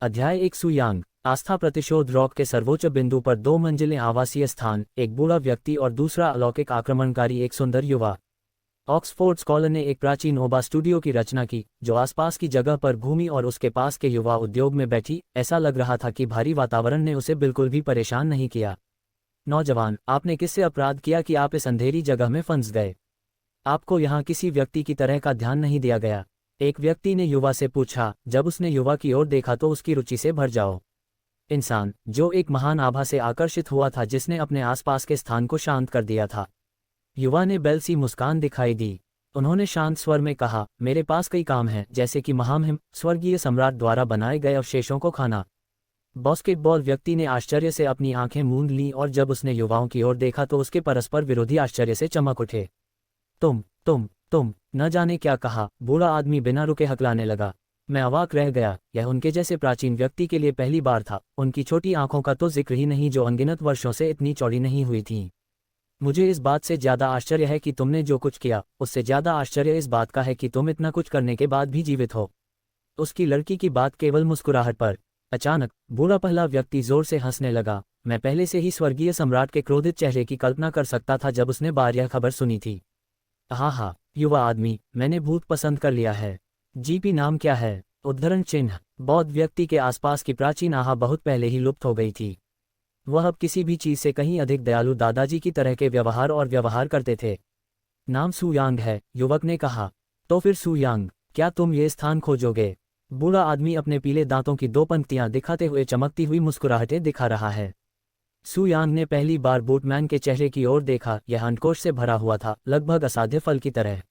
अध्याय 1 सुयांग। आस्था प्रतिशोध। रॉक के सर्वोच्च बिंदु पर 2 मंजिलें आवासीय स्थान, एक बूढ़ा व्यक्ति और दूसरा अलौकिक आक्रमणकारी एक सुंदर युवा। ऑक्सफोर्ड स्कॉलर ने एक प्राचीन ओबा स्टूडियो की रचना की, जो आसपास की जगह पर घूमी और उसके पास के युवा उद्योग में बैठी। ऐसा लग रहा था कि भारी वातावरण ने उसे बिल्कुल भी परेशान नहीं किया। नौजवान, आपने किससे अपराध किया कि आप इस अंधेरी जगह में फंस गए? आपको यहाँ किसी व्यक्ति की तरह का ध्यान नहीं दिया गया, एक व्यक्ति ने युवा से पूछा। जब उसने युवा की ओर देखा तो उसकी रुचि से भर जाओ इंसान, जो एक महान आभा से आकर्षित हुआ था जिसने अपने आसपास के स्थान को शांत कर दिया था। युवा ने बैल सी मुस्कान दिखाई दी। उन्होंने शांत स्वर में कहा, मेरे पास कई काम हैं, जैसे कि महामहिम स्वर्गीय सम्राट द्वारा बनाए गए अवशेषों को खाना। बास्केटबॉल व्यक्ति ने आश्चर्य से अपनी आंखें मूंद लीं और जब उसने युवाओं की ओर देखा तो उसके परस्पर विरोधी आश्चर्य से चमक उठे। तुम न जाने क्या कहा, बूढ़ा आदमी बिना रुके हकलाने लगा। मैं अवाक रह गया। यह उनके जैसे प्राचीन व्यक्ति के लिए पहली बार था। उनकी छोटी आंखों का तो जिक्र ही नहीं, जो अनगिनत वर्षों से इतनी चौड़ी नहीं हुई थीं। मुझे इस बात से ज्यादा आश्चर्य है कि तुमने जो कुछ किया, उससे ज्यादा आश्चर्य इस बात का है कि तुम इतना कुछ करने के बाद भी जीवित हो। उसकी लड़की की बात केवल मुस्कुराहट पर। अचानक बूढ़ा पहला व्यक्ति जोर से हंसने लगा। मैं पहले से ही स्वर्गीय सम्राट के क्रोधित चेहरे की कल्पना कर सकता था जब उसने बार यह खबर सुनी थी। हाँ, युवा आदमी, मैंने भूत पसंद कर लिया है। जीपी नाम क्या है? उद्धरण चिन्ह। बौद्ध व्यक्ति के आसपास की प्राचीन आह बहुत पहले ही लुप्त हो गई थी। वह अब किसी भी चीज से कहीं अधिक दयालु दादाजी की तरह के व्यवहार करते थे। नाम सुयांग है, युवक ने कहा। तो फिर सुयांग, क्या तुम ये स्थान खोजोगे? बूढ़ा आदमी अपने पीले दांतों की 2 पंक्तियां दिखाते हुए चमकती हुई मुस्कुराहटें दिखा रहा है। सुयांग ने पहली बार बूटमैन के चेहरे की ओर देखा। यह अंडकोश से भरा हुआ था, लगभग असाध्य फल की तरह।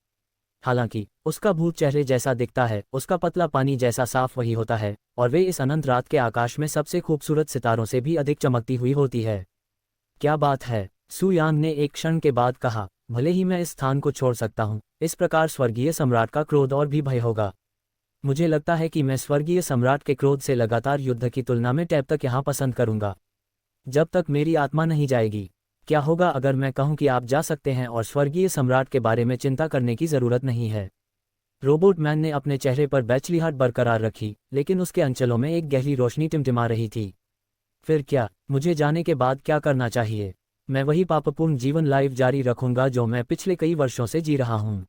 हालांकि उसका भूत चेहरे जैसा दिखता है, उसका पतला पानी जैसा साफ वही होता है, और वे इस अनंत रात के आकाश में सबसे खूबसूरत सितारों से भी अधिक चमकती हुई होती है। क्या बात है, सुयांग ने एक क्षण के बाद कहा। भले ही मैं इस स्थान को छोड़ सकता हूँ, इस प्रकार स्वर्गीय सम्राट का क्रोध और भी भय होगा। मुझे लगता है कि मैं स्वर्गीय सम्राट के क्रोध से लगातार युद्ध की तुलना में टैब तक यहाँ पसंद करूंगा, जब तक मेरी आत्मा नहीं जाएगी। क्या होगा अगर मैं कहूं कि आप जा सकते हैं और स्वर्गीय सम्राट के बारे में चिंता करने की जरूरत नहीं है? रोबोट मैन ने अपने चेहरे पर बैचलीहाट बरकरार रखी, लेकिन उसके अंचलों में एक गहरी रोशनी टिमटिमा रही थी। फिर क्या? मुझे जाने के बाद क्या करना चाहिए? मैं वही पापपूर्ण जीवन लाइफ जारी रखूंगा जो मैं पिछले कई वर्षों से जी रहा हूं,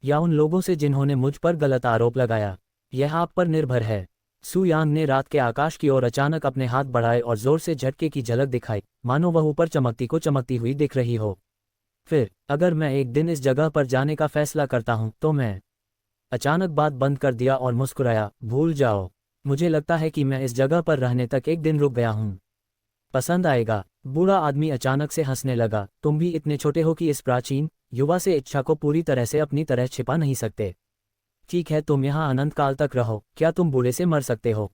या उन लोगों से जिन्होंने मुझ पर गलत आरोप लगाया? यह आप पर निर्भर है। सुयांग ने रात के आकाश की ओर अचानक अपने हाथ बढ़ाए और जोर से झटके की झलक दिखाई, मानो वह ऊपर चमकती हुई दिख रही हो। फिर, अगर मैं एक दिन इस जगह पर जाने का फैसला करता हूं तो मैं। अचानक बात बंद कर दिया और मुस्कुराया। भूल जाओ, मुझे लगता है कि मैं इस जगह पर रहने तक एक दिन रुक गया हूं। पसंद आएगा। बूढ़ा आदमी अचानक से हंसने लगा। तुम भी इतने छोटे हो कि इस प्राचीन युवा से इच्छा को पूरी तरह से अपनी तरह छिपा नहीं सकते। ठीक है, तुम यहाँ अनंत काल तक रहो। क्या तुम बूढ़े से मर सकते हो?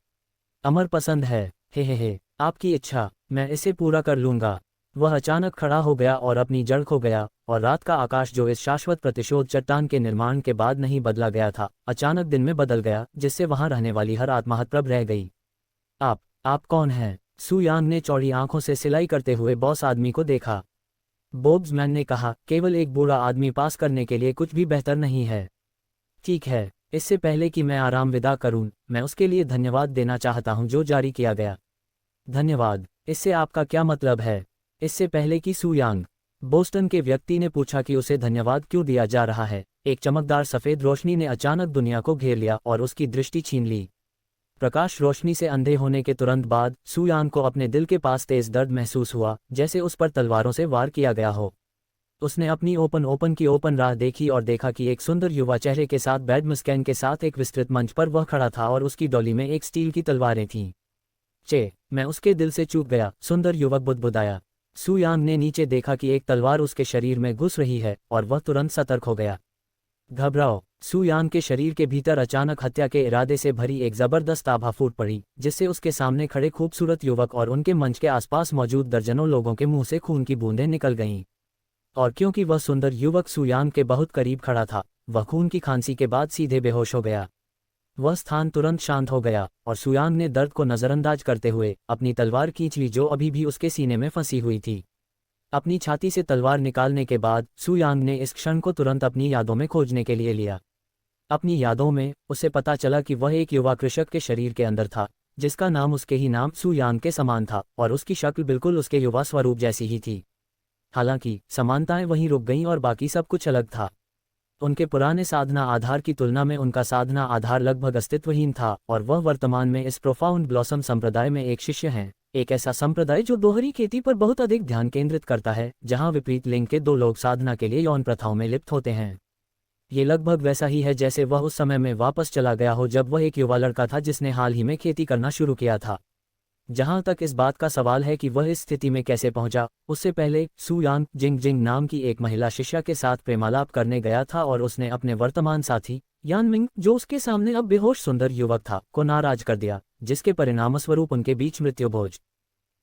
अमर पसंद है। हे, आपकी इच्छा, मैं इसे पूरा कर लूंगा। वह अचानक खड़ा हो गया और अपनी जड़ खो गया, और रात का आकाश जो इस शाश्वत प्रतिशोध चट्टान के निर्माण के बाद नहीं बदला गया था, अचानक दिन में बदल गया, जिससे वहां रहने वाली हर आत्मा हतप्रभ रह गई। आप कौन हैं? सुयांग ने चौड़ी आंखों से सिलाई करते हुए बॉस आदमी को देखा। बोब्समैन ने कहा, केवल एक बूढ़ा आदमी पास करने के लिए कुछ भी बेहतर नहीं है। ठीक है, इससे पहले कि मैं आराम विदा करूं, मैं उसके लिए धन्यवाद देना चाहता हूं जो जारी किया गया। धन्यवाद? इससे आपका क्या मतलब है? इससे पहले कि सुयांग, बोस्टन के व्यक्ति ने पूछा कि उसे धन्यवाद क्यों दिया जा रहा है, एक चमकदार सफेद रोशनी ने अचानक दुनिया को घेर लिया और उसकी दृष्टि छीन ली। प्रकाश रोशनी से अंधे होने के तुरंत बाद सुयांग को अपने दिल के पास तेज दर्द महसूस हुआ, जैसे उस पर तलवारों से वार किया गया हो। उसने अपनी ओपन राह देखी और देखा कि एक सुंदर युवा चेहरे के साथ बैड मुस्कान के साथ एक विस्तृत मंच पर वह खड़ा था और उसकी डोली में एक स्टील की तलवारें थीं। मैं उसके दिल से चूक गया, सुंदर युवक बुदबुदाया। सुयांग ने नीचे देखा कि एक तलवार उसके शरीर में घुस रही है और वह तुरंत सतर्क हो गया। घबराओ! सुयांग के शरीर के भीतर अचानक हत्या के इरादे से भरी एक जबरदस्त आभा फूट पड़ी, जिससे उसके सामने खड़े खूबसूरत युवक और उनके मंच के आसपास मौजूद दर्जनों लोगों के मुंह से खून की बूंदें निकल गईं। और क्योंकि वह सुंदर युवक सुयांग के बहुत करीब खड़ा था, वह खून की खांसी के बाद सीधे बेहोश हो गया। वह स्थान तुरंत शांत हो गया और सुयांग ने दर्द को नजरअंदाज करते हुए अपनी तलवार खींच ली जो अभी भी उसके सीने में फंसी हुई थी। अपनी छाती से तलवार निकालने के बाद सुयांग ने इस क्षण को तुरंत अपनी यादों में खोजने के लिए लिया। अपनी यादों में उसे पता चला कि वह एक युवा कृषक के शरीर के अंदर था, जिसका नाम उसके ही नाम सू यांग के समान था और उसकी शक्ल बिल्कुल उसके युवा स्वरूप जैसी ही थी। हालांकि समानताएं वहीं रुक गईं और बाकी सब कुछ अलग था। उनके पुराने साधना आधार की तुलना में उनका साधना आधार लगभग अस्तित्वहीन था और वह वर्तमान में इस प्रोफाउंड ब्लॉसम संप्रदाय में एक शिष्य हैं, एक ऐसा संप्रदाय जो दोहरी खेती पर बहुत अधिक ध्यान केंद्रित करता है, जहां विपरीत लिंग के दो लोग साधना के लिए यौन प्रथाओं में लिप्त होते हैं। ये लगभग वैसा ही है जैसे वह उस समय में वापस चला गया हो जब वह एक युवा लड़का था जिसने हाल ही में खेती करना शुरू किया था। जहां तक इस बात का सवाल है कि वह इस स्थिति में कैसे पहुंचा, उससे पहले सू यांग जिंग जिंग नाम की एक महिला शिष्या के साथ प्रेमालाप करने गया था और उसने अपने वर्तमान साथी यान मिंग, जो उसके सामने अब बेहोश सुंदर युवक था, को नाराज कर दिया, जिसके परिणामस्वरूप उनके बीच मृत्युभोज।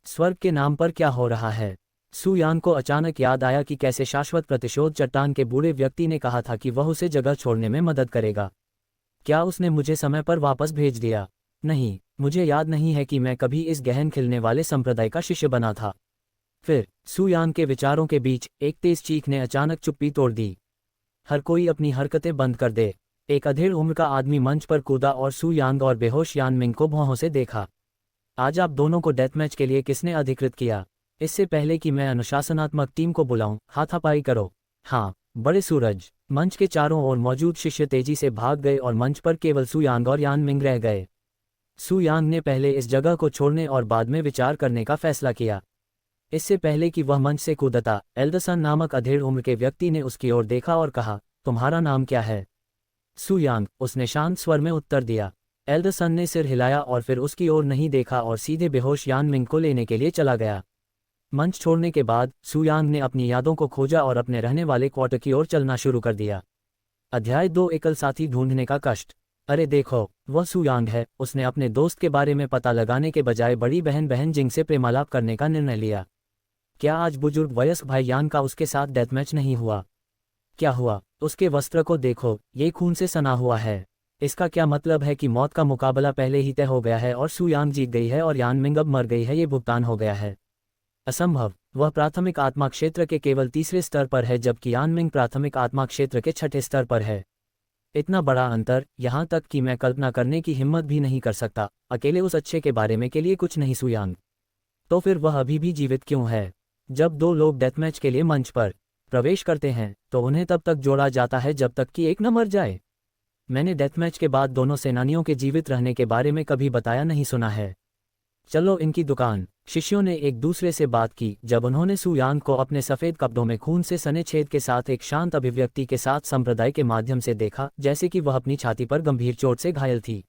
स्वर्ग के नाम पर क्या हो रहा है? सू यांग को अचानक याद आया कि कैसे शाश्वत प्रतिशोध चट्टान के बूढ़े व्यक्ति ने कहा था कि वह उसे जगह छोड़ने में मदद करेगा। क्या उसने मुझे समय पर वापस भेज दिया? नहीं, मुझे याद नहीं है कि मैं कभी इस गहन खिलने वाले संप्रदाय का शिष्य बना था। फिर सू यांग के विचारों के बीच एक तेज चीख ने अचानक चुप्पी तोड़ दी। हर कोई अपनी हरकतें बंद कर दे। एक अधेड़ उम्र का आदमी मंच पर कूदा और सू यांग और बेहोश यान मिंग को भौहों से देखा। आज आप दोनों को डेथ मैच के लिए किसने अधिकृत किया? इससे पहले कि मैं अनुशासनात्मक टीम को बुलाऊं, हाथापाई करो। हाँ, बड़े सूरज। मंच के चारों ओर मौजूद शिष्य तेजी से भाग गए और मंच पर केवल सू यांग और यान मिंग रह गए। सू यांग ने पहले इस जगह को छोड़ने और बाद में विचार करने का फैसला किया। इससे पहले कि वह मंच से कूदता, एल्डरसन नामक अधेड़ उम्र के व्यक्ति ने उसकी ओर देखा और कहा, तुम्हारा नाम क्या है? सू यांग, उसने शांत स्वर में उत्तर दिया। एल्डरसन ने सिर हिलाया और फिर उसकी ओर नहीं देखा और सीधे बेहोश यान मिंग को लेने के लिए चला गया। मंच छोड़ने के बाद सू यांग ने अपनी यादों को खोजा और अपने रहने वाले क्वार्टर की ओर चलना शुरू कर दिया। अध्याय 2, एकल साथी ढूंढने का कष्ट। अरे देखो, वह सू यांग है। उसने अपने दोस्त के बारे में पता लगाने के बजाय बड़ी बहन जिंग से प्रेमालाप करने का निर्णय लिया। क्या आज बुजुर्ग वयस्क भाई यान का उसके साथ डेथमैच नहीं हुआ? क्या हुआ? उसके वस्त्र को देखो, ये खून से सना हुआ है। इसका क्या मतलब है कि मौत का मुकाबला पहले ही तय हो गया है और सू यांग जीत गई है और यान मिंग अब मर गई है? ये भुगतान हो गया है। असंभव। वह प्राथमिक आत्मा क्षेत्र के केवल तीसरे स्तर पर है जबकि यान मिंग प्राथमिक आत्मा क्षेत्र के छठे स्तर पर है। इतना बड़ा अंतर, यहाँ तक कि मैं कल्पना करने की हिम्मत भी नहीं कर सकता। अकेले उस अच्छे के बारे में के लिए कुछ नहीं सू यांग। तो फिर वह अभी भी जीवित क्यों है? जब दो लोग डेथमैच के लिए मंच पर प्रवेश करते हैं तो उन्हें तब तक जोड़ा जाता है जब तक कि एक न मर जाए। मैंने डेथमैच के बाद दोनों सेनानियों के जीवित रहने के बारे में कभी बताया नहीं सुना है। चलो इनकी दुकान। शिष्यों ने एक दूसरे से बात की जब उन्होंने सू यांग को अपने सफ़ेद कपड़ों में खून से सने छेद के साथ एक शांत अभिव्यक्ति के साथ संप्रदाय के माध्यम से देखा, जैसे कि वह अपनी छाती पर गंभीर चोट से घायल थी।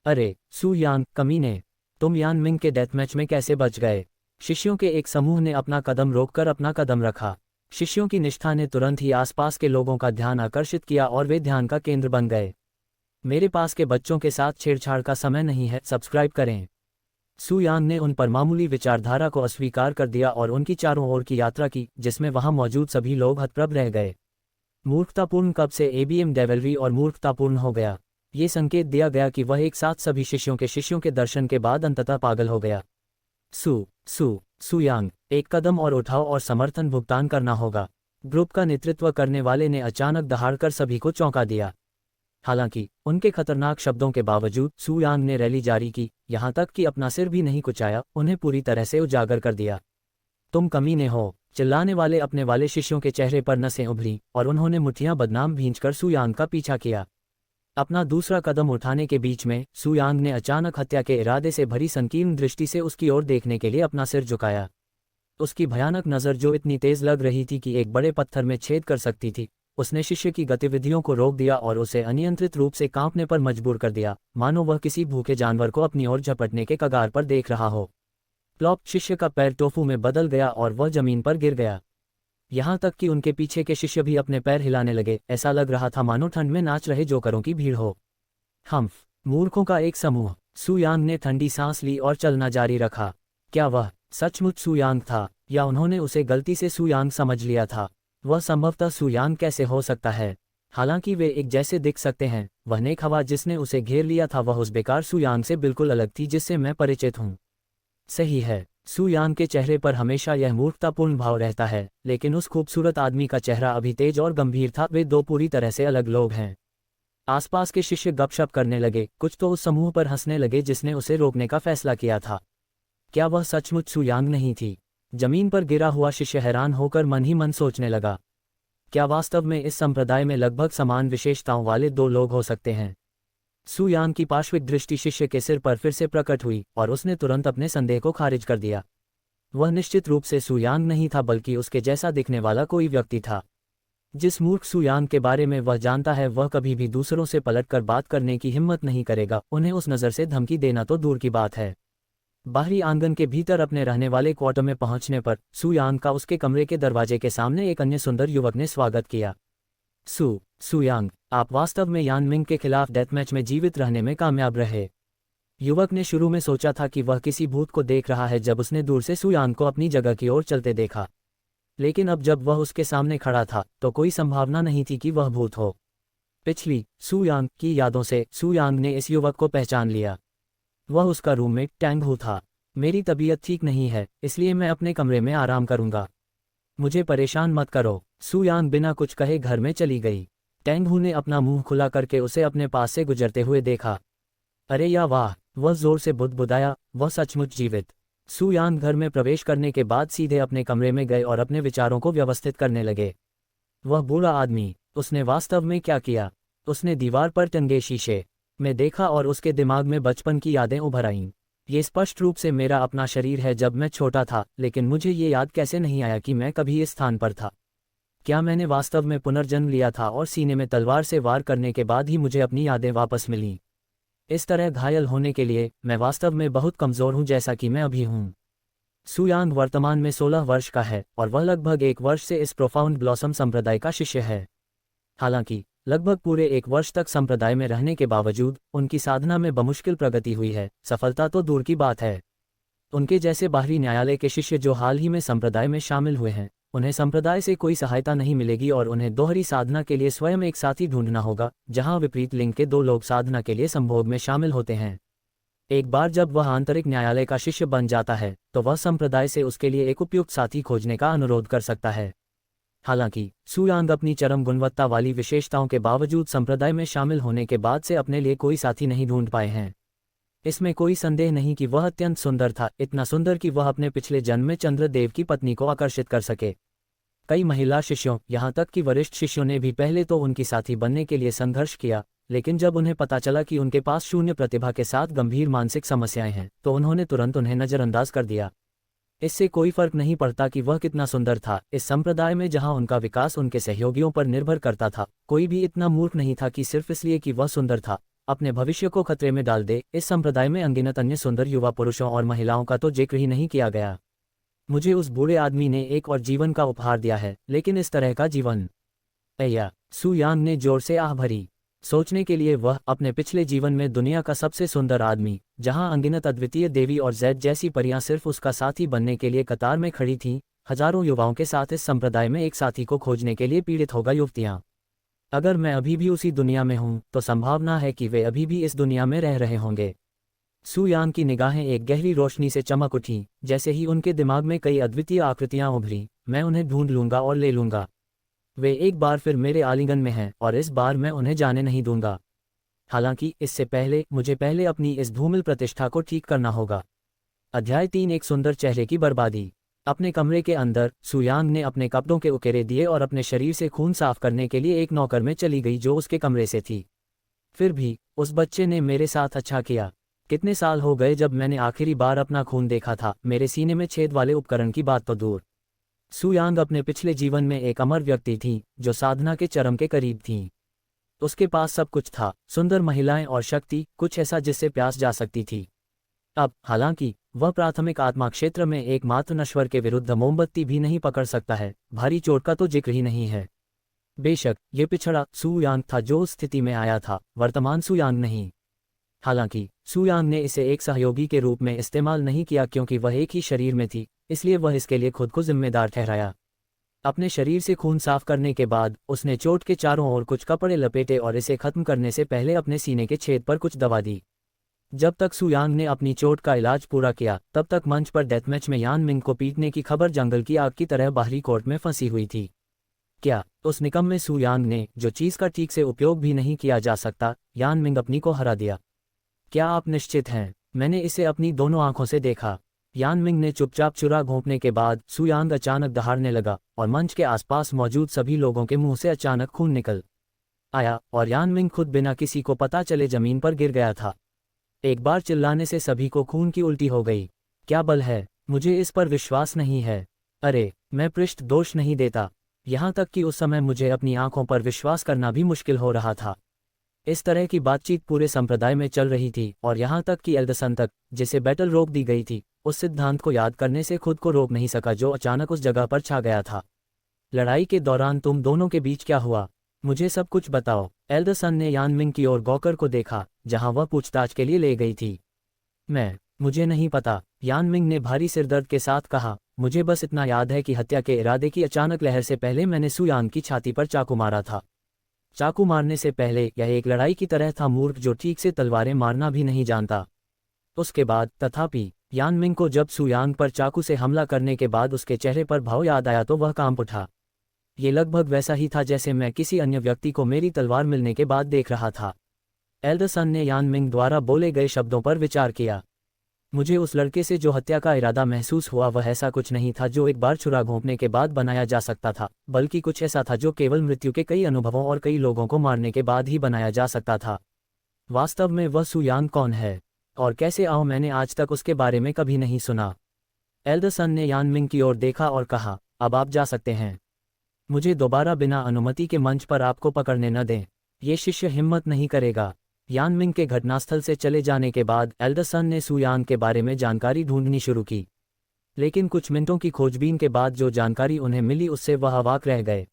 अरे सू यांग, कमीने, तुम यान मिंग के डेथमैच में कैसे बच गए? शिष्यों के एक समूह ने अपना कदम रोककर अपना कदम रखा। शिष्यों की निष्ठा ने तुरंत ही आसपास के लोगों का ध्यान आकर्षित किया और वे ध्यान का केंद्र बन गए। मेरे पास के बच्चों के साथ छेड़छाड़ का समय नहीं है। सब्सक्राइब करें। सू यांग ने उन पर मामूली विचारधारा को अस्वीकार कर दिया और उनकी चारों ओर की यात्रा की, जिसमें वहां मौजूद सभी लोग हतप्रभ रह गए। मूर्खतापूर्ण कब से एबीएम डेवलरी और मूर्खतापूर्ण हो गया? ये संकेत दिया गया कि वह एक साथ सभी शिष्यों के दर्शन के बाद अंततः पागल हो गया। सू यांग, एक कदम और उठाओ और समर्थन भुगतान करना होगा। ग्रुप का नेतृत्व करने वाले ने अचानक दहाड़कर सभी को चौंका दिया। हालांकि उनके खतरनाक शब्दों के बावजूद सू यांग ने रैली जारी की, यहां तक कि अपना सिर भी नहीं कुचाया, उन्हें पूरी तरह से उजागर कर दिया। तुम कमीने हो। चिल्लाने वाले अपने वाले शिष्यों के चेहरे पर नसें उभरी और उन्होंने मुठ्ठियां बदनाम भींचकर सू यांग का पीछा किया। अपना दूसरा कदम उठाने के बीच में सू यांग ने अचानक हत्या के इरादे से भरी संकीर्ण दृष्टि से उसकी ओर देखने के लिए अपना सिर झुकाया। उसकी भयानक नज़र जो इतनी तेज लग रही थी कि एक बड़े पत्थर में छेद कर सकती थी, उसने शिष्य की गतिविधियों को रोक दिया और उसे अनियंत्रित रूप से कांपने पर मजबूर कर दिया, मानो वह किसी भूखे जानवर को अपनी ओर झपटने के कगार पर देख रहा हो। प्लॉप, शिष्य का पैर टोफू में बदल गया और वह जमीन पर गिर गया। यहाँ तक कि उनके पीछे के शिष्य भी अपने पैर हिलाने लगे। ऐसा लग रहा था मानो ठंड में नाच रहे जोकरों की भीड़ हो। हम्फ, मूर्खों का एक समूह। सू यांग ने ठंडी सांस ली और चलना जारी रखा। क्या वह सचमुच सू यांग था या उन्होंने उसे गलती से सू यांग समझ लिया था? वह संभवतः सू यांग कैसे हो सकता है? हालांकि वे एक जैसे दिख सकते हैं। वह नेक हवा जिसने उसे घेर लिया था वह उस बेकार सू यांग से बिल्कुल अलग थी जिससे मैं परिचित हूँ। सही है, सू यांग के चेहरे पर हमेशा यह मूर्खतापूर्ण भाव रहता है, लेकिन उस खूबसूरत आदमी का चेहरा अभी तेज और गंभीर था। वे दो पूरी तरह से अलग लोग हैं। आसपास के शिष्य गपशप करने लगे, कुछ तो उस समूह पर हंसने लगे जिसने उसे रोकने का फैसला किया था। क्या वह सचमुच सु यांग नहीं थी? जमीन पर गिरा हुआ शिष्य हैरान होकर मन ही मन सोचने लगा। क्या वास्तव में इस संप्रदाय में लगभग समान विशेषताओं वाले दो लोग हो सकते हैं? सु यांग की पार्श्विक दृष्टि शिष्य के सिर पर फिर से प्रकट हुई और उसने तुरंत अपने संदेह को खारिज कर दिया। वह निश्चित रूप से सु यांग नहीं था, बल्कि उसके जैसा दिखने वाला कोई व्यक्ति था। जिस मूर्ख सु यांग के बारे में वह जानता है, वह कभी भी दूसरों से पलटकर बात करने की हिम्मत नहीं करेगा, उन्हें उस नज़र से धमकी देना तो दूर की बात है। बाहरी आंगन के भीतर अपने रहने वाले क्वार्टर में पहुंचने पर सु यांग का उसके कमरे के दरवाजे के सामने एक अन्य सुंदर युवक ने स्वागत किया। सु यांग, आप वास्तव में यान मिंग के खिलाफ डेथ मैच में जीवित रहने में कामयाब रहे। युवक ने शुरू में सोचा था कि वह किसी भूत को देख रहा है जब उसने दूर से सु यांग को अपनी जगह की ओर चलते देखा, लेकिन अब जब वह उसके सामने खड़ा था तो कोई संभावना नहीं थी कि वह भूत हो। पिछली सु यांग की यादों से सु यांग ने इस युवक को पहचान लिया। वह उसका रूममेट टैंग हू था। मेरी तबीयत ठीक नहीं है, इसलिए मैं अपने कमरे में आराम करूंगा। मुझे परेशान मत करो। सु यांग बिना कुछ कहे घर में चली गई। टैंग हू ने अपना मुंह खुला करके उसे अपने पास से गुजरते हुए देखा। अरे या वाह, वह जोर से बुदबुदाया, वह सचमुच जीवित। सु यांग घर में प्रवेश करने के बाद सीधे अपने कमरे में गए और अपने विचारों को व्यवस्थित करने लगे। वह बूढ़ा आदमी, उसने वास्तव में क्या किया? उसने दीवार पर टंगे शीशे में देखा और उसके दिमाग में बचपन की यादें उभर आईं। ये स्पष्ट रूप से मेरा अपना शरीर है जब मैं छोटा था, लेकिन मुझे ये याद कैसे नहीं आया कि मैं कभी इस स्थान पर था? क्या मैंने वास्तव में पुनर्जन्म लिया था और सीने में तलवार से वार करने के बाद ही मुझे अपनी यादें वापस मिलीं? इस तरह घायल होने के लिए मैं वास्तव में बहुत कमज़ोर हूँ, जैसा कि मैं अभी हूँ। सु यांग वर्तमान में 16 वर्ष का है और वह लगभग 1 वर्ष से इस प्रोफाउंड ब्लॉसम संप्रदाय का शिष्य है। हालांकि लगभग पूरे 1 वर्ष तक संप्रदाय में रहने के बावजूद उनकी साधना में बमुश्किल प्रगति हुई है, सफलता तो दूर की बात है। उनके जैसे बाहरी न्यायालय के शिष्य जो हाल ही में संप्रदाय में शामिल हुए हैं, उन्हें संप्रदाय से कोई सहायता नहीं मिलेगी और उन्हें दोहरी साधना के लिए स्वयं एक साथी ढूंढना होगा, जहां विपरीत लिंग के 2 लोग साधना के लिए संभोग में शामिल होते हैं। एक बार जब वह आंतरिक न्यायालय का शिष्य बन जाता है तो वह संप्रदाय से उसके लिए एक उपयुक्त साथी खोजने का अनुरोध कर सकता है। हालांकि सु यांग अपनी चरम गुणवत्ता वाली विशेषताओं के बावजूद संप्रदाय में शामिल होने के बाद से अपने लिए कोई साथी नहीं ढूंढ पाए हैं। इसमें कोई संदेह नहीं कि वह अत्यंत सुंदर था, इतना सुंदर कि वह अपने पिछले जन्म में चंद्रदेव की पत्नी को आकर्षित कर सके। कई महिला शिष्यों, यहाँ तक कि वरिष्ठ शिष्यों ने भी पहले तो उनकी साथी बनने के लिए संघर्ष किया, लेकिन जब उन्हें पता चला कि उनके पास शून्य प्रतिभा के साथ गंभीर मानसिक समस्याएं हैं, तो उन्होंने तुरंत उन्हें नज़रअंदाज कर दिया। इससे कोई फर्क नहीं पड़ता कि वह कितना सुंदर था। इस संप्रदाय में जहां उनका विकास उनके सहयोगियों पर निर्भर करता था, कोई भी इतना मूर्ख नहीं था कि सिर्फ इसलिए कि वह सुंदर था, अपने भविष्य को खतरे में डाल दे। इस संप्रदाय में अनगिनत अन्य सुंदर युवा पुरुषों और महिलाओं का तो जिक्र ही नहीं किया गया। मुझे उस बूढ़े आदमी ने एक और जीवन का उपहार दिया है, लेकिन इस तरह का जीवन। अय्या, सु यांग ने जोर से आह भरी। सोचने के लिए वह अपने पिछले जीवन में दुनिया का सबसे सुंदर आदमी, जहां अनगिनत अद्वितीय देवी और जैद जैसी परियां सिर्फ उसका साथी बनने के लिए कतार में खड़ी थीं, हजारों युवाओं के साथ इस संप्रदाय में एक साथी को खोजने के लिए पीड़ित होगा युवतियां। अगर मैं अभी भी उसी दुनिया में हूं, तो संभावना है कि वे अभी भी इस दुनिया में रह रहे होंगे। सु यांग की निगाहें एक गहरी रोशनी से चमक उठीं। जैसे ही उनके दिमाग में कई अद्वितीय आकृतियां उभरी, मैं उन्हें ढूंढ लूंगा और ले लूंगा। वे एक बार फिर मेरे आलिंगन में हैं और इस बार मैं उन्हें जाने नहीं दूंगा। हालांकि इससे पहले मुझे पहले अपनी इस धूमिल प्रतिष्ठा को ठीक करना होगा। अध्याय 3, एक सुंदर चेहरे की बर्बादी। अपने कमरे के अंदर सु यांग ने अपने कपड़ों के उकेरे दिए और अपने शरीर से खून साफ करने के लिए एक नौकर में चली गई जो उसके कमरे से थी। फिर भी उस बच्चे ने मेरे साथ अच्छा किया। कितने साल हो गए जब मैंने आखिरी बार अपना खून देखा था, मेरे सीने में छेद वाले उपकरण की बात तो दूर। सु यांग अपने पिछले जीवन में एक अमर व्यक्ति थी जो साधना के चरम के करीब थीं। उसके पास सब कुछ था, सुंदर महिलाएं और शक्ति, कुछ ऐसा जिससे प्यास जा सकती थी। अब हालांकि वह प्राथमिक आत्मा क्षेत्र में एकमात्र नश्वर के विरुद्ध मोमबत्ती भी नहीं पकड़ सकता है, भारी चोट का तो जिक्र ही नहीं है। बेशक ये पिछड़ा सु यांग था जो उस स्थिति में आया था, वर्तमान सु यांग नहीं। हालांकि सु यांग ने इसे एक सहयोगी के रूप में इस्तेमाल नहीं किया क्योंकि वह एक ही शरीर में थी, इसलिए वह इसके लिए खुद को जिम्मेदार ठहराया। अपने शरीर से खून साफ करने के बाद उसने चोट के चारों ओर कुछ कपड़े लपेटे और इसे खत्म करने से पहले अपने सीने के छेद पर कुछ दवा दी। जब तक सु यांग ने अपनी चोट का इलाज पूरा किया, तब तक मंच पर डेथमैच में यान मिंग को पीटने की खबर जंगल की आग की तरह बाहरी कोर्ट में फंसी हुई थी। क्या उस निकम्मे सू यांग ने, जो चीज़ का ठीक से उपयोग भी नहीं किया जा सकता, यान मिंग अपनी को हरा दिया? क्या आप निश्चित हैं? मैंने इसे अपनी दोनों आंखों से देखा। यान मिंग ने चुपचाप चुरा घोंपने के बाद सू यांग अचानक दहाड़ने लगा और मंच के आसपास मौजूद सभी लोगों के मुंह से अचानक खून निकल आया और यान मिंग खुद बिना किसी को पता चले जमीन पर गिर गया था। एक बार चिल्लाने से सभी को खून की उल्टी हो गई। क्या बल है, मुझे इस पर विश्वास नहीं है। अरे, मैं पृष्ठ दोष नहीं देता। यहाँ तक कि उस समय मुझे अपनी आंखों पर विश्वास करना भी मुश्किल हो रहा था। इस तरह की बातचीत पूरे संप्रदाय में चल रही थी और यहाँ तक कि एल्डरसन तक, जिसे बैटल रोक दी गई थी, उस सिद्धांत को याद करने से खुद को रोक नहीं सका जो अचानक उस जगह पर छा गया था। लड़ाई के दौरान तुम दोनों के बीच क्या हुआ? मुझे सब कुछ बताओ। एल्डरसन ने यान मिंग की ओर गौकर को देखा, जहां वह पूछताछ के लिए ले गई थी। मुझे नहीं पता, यान मिंग ने भारी सिरदर्द के साथ कहा। मुझे बस इतना याद है कि हत्या के इरादे की अचानक लहर से पहले मैंने सू यांग की छाती पर चाकू मारा था। चाकू मारने से पहले यह एक लड़ाई की तरह था, मूर्ख जो ठीक से तलवारें मारना भी नहीं जानता। उसके बाद, तथापि, यान मिंग को जब सू यांग पर चाकू से हमला करने के बाद उसके चेहरे पर भाव याद आया तो वह कांप उठा। ये लगभग वैसा ही था जैसे मैं किसी अन्य व्यक्ति को मेरी तलवार मिलने के बाद देख रहा था। एल्डरसन ने यान मिंग द्वारा बोले गए शब्दों पर विचार किया। मुझे उस लड़के से जो हत्या का इरादा महसूस हुआ वह ऐसा कुछ नहीं था जो एक बार छुरा घोंपने के बाद बनाया जा सकता था, बल्कि कुछ ऐसा था जो केवल मृत्यु के कई अनुभवों और कई लोगों को मारने के बाद ही बनाया जा सकता था। वास्तव में वह सू यांग कौन है और कैसे आओ, मैंने आज तक उसके बारे में कभी नहीं सुना। एल्डरसन ने यान मिंग की ओर देखा और कहा, अब आप जा सकते हैं। मुझे दोबारा बिना अनुमति के मंच पर आपको पकड़ने न दें। ये शिष्य हिम्मत नहीं करेगा। यान मिंग के घटनास्थल से चले जाने के बाद एल्डरसन ने सू यांग के बारे में जानकारी ढूंढनी शुरू की, लेकिन कुछ मिनटों की खोजबीन के बाद जो जानकारी उन्हें मिली उससे वह अवाक रह गए।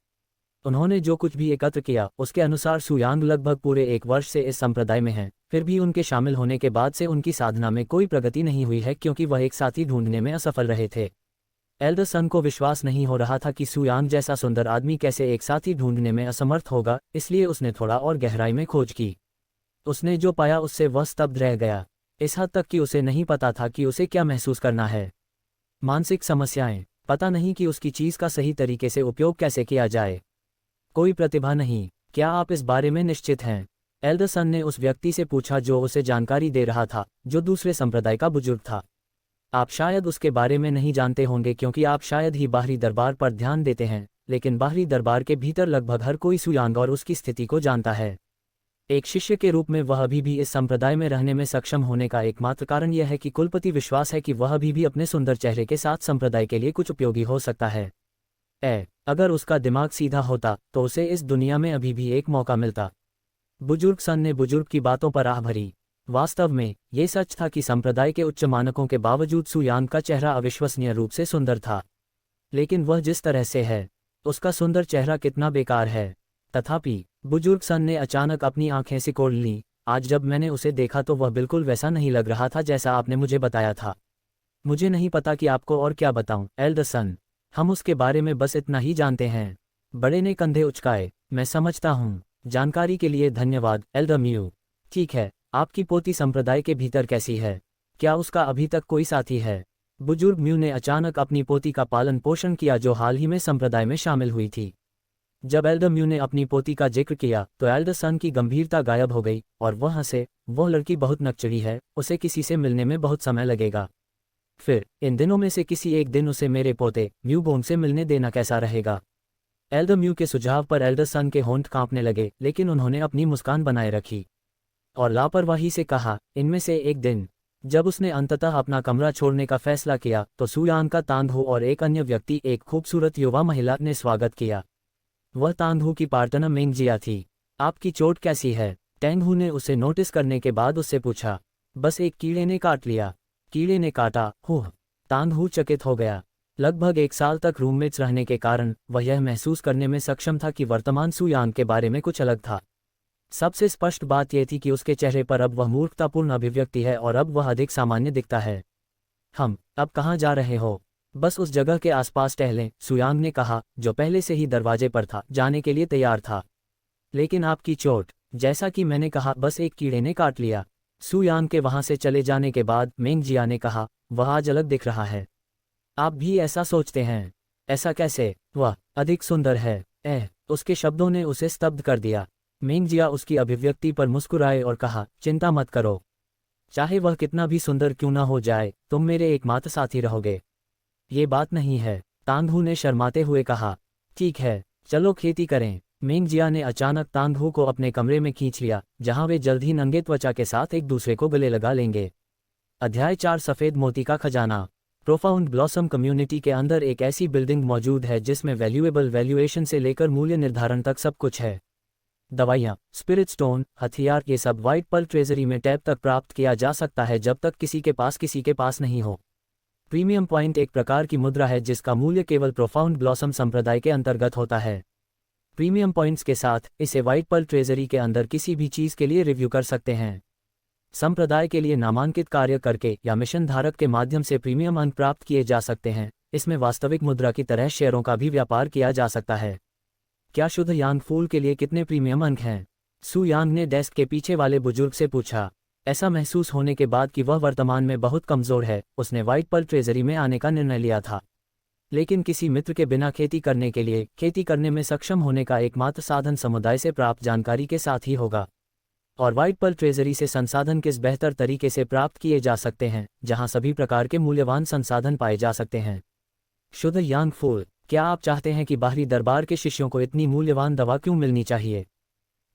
उन्होंने जो कुछ भी एकत्र किया उसके अनुसार सू यांग लगभग पूरे 1 वर्ष से इस संप्रदाय में हैं, फिर भी उनके शामिल होने के बाद से उनकी साधना में कोई प्रगति नहीं हुई है क्योंकि वह एक साथी ढूंढने में असफल रहे थे। एल्डरसन को विश्वास नहीं हो रहा था कि सू यांग जैसा सुंदर आदमी कैसे एक साथी ढूंढने में असमर्थ होगा, इसलिए उसने थोड़ा और गहराई में खोज की। उसने जो पाया उससे वह स्तब्ध रह गया, इस हद तक कि उसे नहीं पता था कि उसे क्या महसूस करना है। मानसिक समस्याएं, पता नहीं कि उसकी चीज़ का सही तरीके से उपयोग कैसे किया जाए। कोई प्रतिभा नहीं। क्या आप इस बारे में निश्चित हैं? एल्डरसन ने उस व्यक्ति से पूछा जो उसे जानकारी दे रहा था, जो दूसरे संप्रदाय का बुजुर्ग था। आप शायद उसके बारे में नहीं जानते होंगे क्योंकि आप शायद ही बाहरी दरबार पर ध्यान देते हैं, लेकिन बाहरी दरबार के भीतर लगभग हर कोई सू यांग और उसकी स्थिति को जानता है। एक शिष्य के रूप में वह अभी भी इस संप्रदाय में रहने में सक्षम होने का एकमात्र कारण यह है कि कुलपति विश्वास है कि वह अभी भी अपने सुंदर चेहरे के साथ संप्रदाय के लिए कुछ उपयोगी हो सकता है। अगर उसका दिमाग सीधा होता तो उसे इस दुनिया में अभी भी एक मौका मिलता। बुजुर्ग सन ने बुजुर्ग की बातों पर आह भरी। वास्तव में ये सच था कि संप्रदाय के उच्च मानकों के बावजूद सू यांग का चेहरा अविश्वसनीय रूप से सुंदर था। लेकिन वह जिस तरह से है, उसका सुंदर चेहरा कितना बेकार है। तथापि बुजुर्ग सन ने अचानक अपनी आंखें सिकोड़ लीं। आज जब मैंने उसे देखा तो वह बिल्कुल वैसा नहीं लग रहा था जैसा आपने मुझे बताया था। मुझे नहीं पता कि आपको और क्या बताऊं, एल्डरसन। हम उसके बारे में बस इतना ही जानते हैं। बड़े ने कंधे उचकाए। मैं समझता हूं। जानकारी के लिए धन्यवाद, एल्डर म्यू। ठीक है, आपकी पोती संप्रदाय के भीतर कैसी है? क्या उसका अभी तक कोई साथी है? बुजुर्ग म्यू ने अचानक अपनी पोती का पालन पोषण किया जो हाल ही में संप्रदाय में शामिल हुई थी। जब एल्डर म्यू ने अपनी पोती का जिक्र किया तो एल्डरसन की गंभीरता गायब हो गई और वह हंसे। वह लड़की बहुत नकचड़ी है, उसे किसी से मिलने में बहुत समय लगेगा। फिर इन दिनों में से किसी एक दिन उसे मेरे पोते म्यू बोंग से मिलने देना कैसा रहेगा? एल्डर म्यू के सुझाव पर एल्डरसन के होंठ कांपने लगे, लेकिन उन्होंने अपनी मुस्कान बनाए रखी और लापरवाही से कहा, इनमें से एक दिन। जब उसने अंततः अपना कमरा छोड़ने का फैसला किया तो सू यांग का तांधू और एक अन्य व्यक्ति, एक खूबसूरत युवा महिला, ने स्वागत किया। वह तांधू की पार्टनर मेंग जिया थी। आपकी चोट कैसी है? टेंगहू ने उसे नोटिस करने के बाद उससे पूछा। बस एक कीड़े ने काट लिया। कीड़े ने काटा? हुँ। तांधू चकित हो गया। लगभग 1 साल तक रूममेट्स रहने के कारण वह यह महसूस करने में सक्षम था कि वर्तमान सू यांग के बारे में कुछ अलग था। सबसे स्पष्ट बात यह थी कि उसके चेहरे पर अब वह मूर्खतापूर्ण अभिव्यक्ति है और अब वह अधिक सामान्य दिखता है। हम अब कहाँ जा रहे हो? बस उस जगह के आसपास टहलें, सू यांग ने कहा, जो पहले से ही दरवाजे पर था, जाने के लिए तैयार था। लेकिन आपकी चोट? जैसा कि मैंने कहा, बस एक कीड़े ने काट लिया। सू यांग के वहां से चले जाने के बाद मेंग जिया ने कहा, वह आज अलग दिख रहा है। आप भी ऐसा सोचते हैं? ऐसा कैसे? वह अधिक सुंदर है। उसके शब्दों ने उसे स्तब्ध कर दिया। मेंगजिया उसकी अभिव्यक्ति पर मुस्कुराए और कहा, चिंता मत करो, चाहे वह कितना भी सुंदर क्यों न हो जाए, तुम मेरे एकमात्र साथी रहोगे। ये बात नहीं है, तांगहू ने शर्माते हुए कहा। ठीक है, चलो खेती करें। मेंगजिया ने अचानक तांगहू को अपने कमरे में खींच लिया, जहां वे जल्द ही नंगे त्वचा के साथ एक दूसरे को गले लगा लेंगे। अध्याय 4 सफ़ेद मोती का खजाना। प्रोफाउंड ब्लॉसम कम्युनिटी के अंदर एक ऐसी बिल्डिंग मौजूद है जिसमें वैल्यूएबल वैल्यूएशन से लेकर मूल्य निर्धारण तक सब कुछ है। दवाइयाँ, स्पिरिट स्टोन, हथियार, ये सब व्हाइट पर्ल ट्रेजरी में टैब तक प्राप्त किया जा सकता है जब तक किसी के पास नहीं हो। प्रीमियम पॉइंट एक प्रकार की मुद्रा है जिसका मूल्य केवल प्रोफाउंड ब्लॉसम संप्रदाय के अंतर्गत होता है। प्रीमियम पॉइंट्स के साथ इसे व्हाइट पर्ल ट्रेजरी के अंदर किसी भी चीज़ के लिए रिव्यू कर सकते हैं। संप्रदाय के लिए नामांकित कार्य करके या मिशन धारक के माध्यम से प्रीमियम अंक प्राप्त किए जा सकते हैं। इसमें वास्तविक मुद्रा की तरह शेयरों का भी व्यापार किया जा सकता है। क्या शुद्ध यांग फूल के लिए कितने प्रीमियम अंक हैं? सू यांग ने डेस्क के पीछे वाले बुजुर्ग से पूछा। ऐसा महसूस होने के बाद कि वह वर्तमान में बहुत कमज़ोर है, उसने व्हाइट पर्ल ट्रेजरी में आने का निर्णय लिया था। लेकिन किसी मित्र के बिना खेती करने के लिए खेती करने में सक्षम होने का एकमात्र साधन समुदाय से प्राप्त जानकारी के साथ ही होगा। और व्हाइट पर्ल ट्रेजरी से संसाधन किस बेहतर तरीके से प्राप्त किए जा सकते हैं, जहां सभी प्रकार के मूल्यवान संसाधन पाए जा सकते हैं। शुद्ध यांग फूल। क्या आप चाहते हैं कि बाहरी दरबार के शिष्यों को इतनी मूल्यवान दवा क्यों मिलनी चाहिए?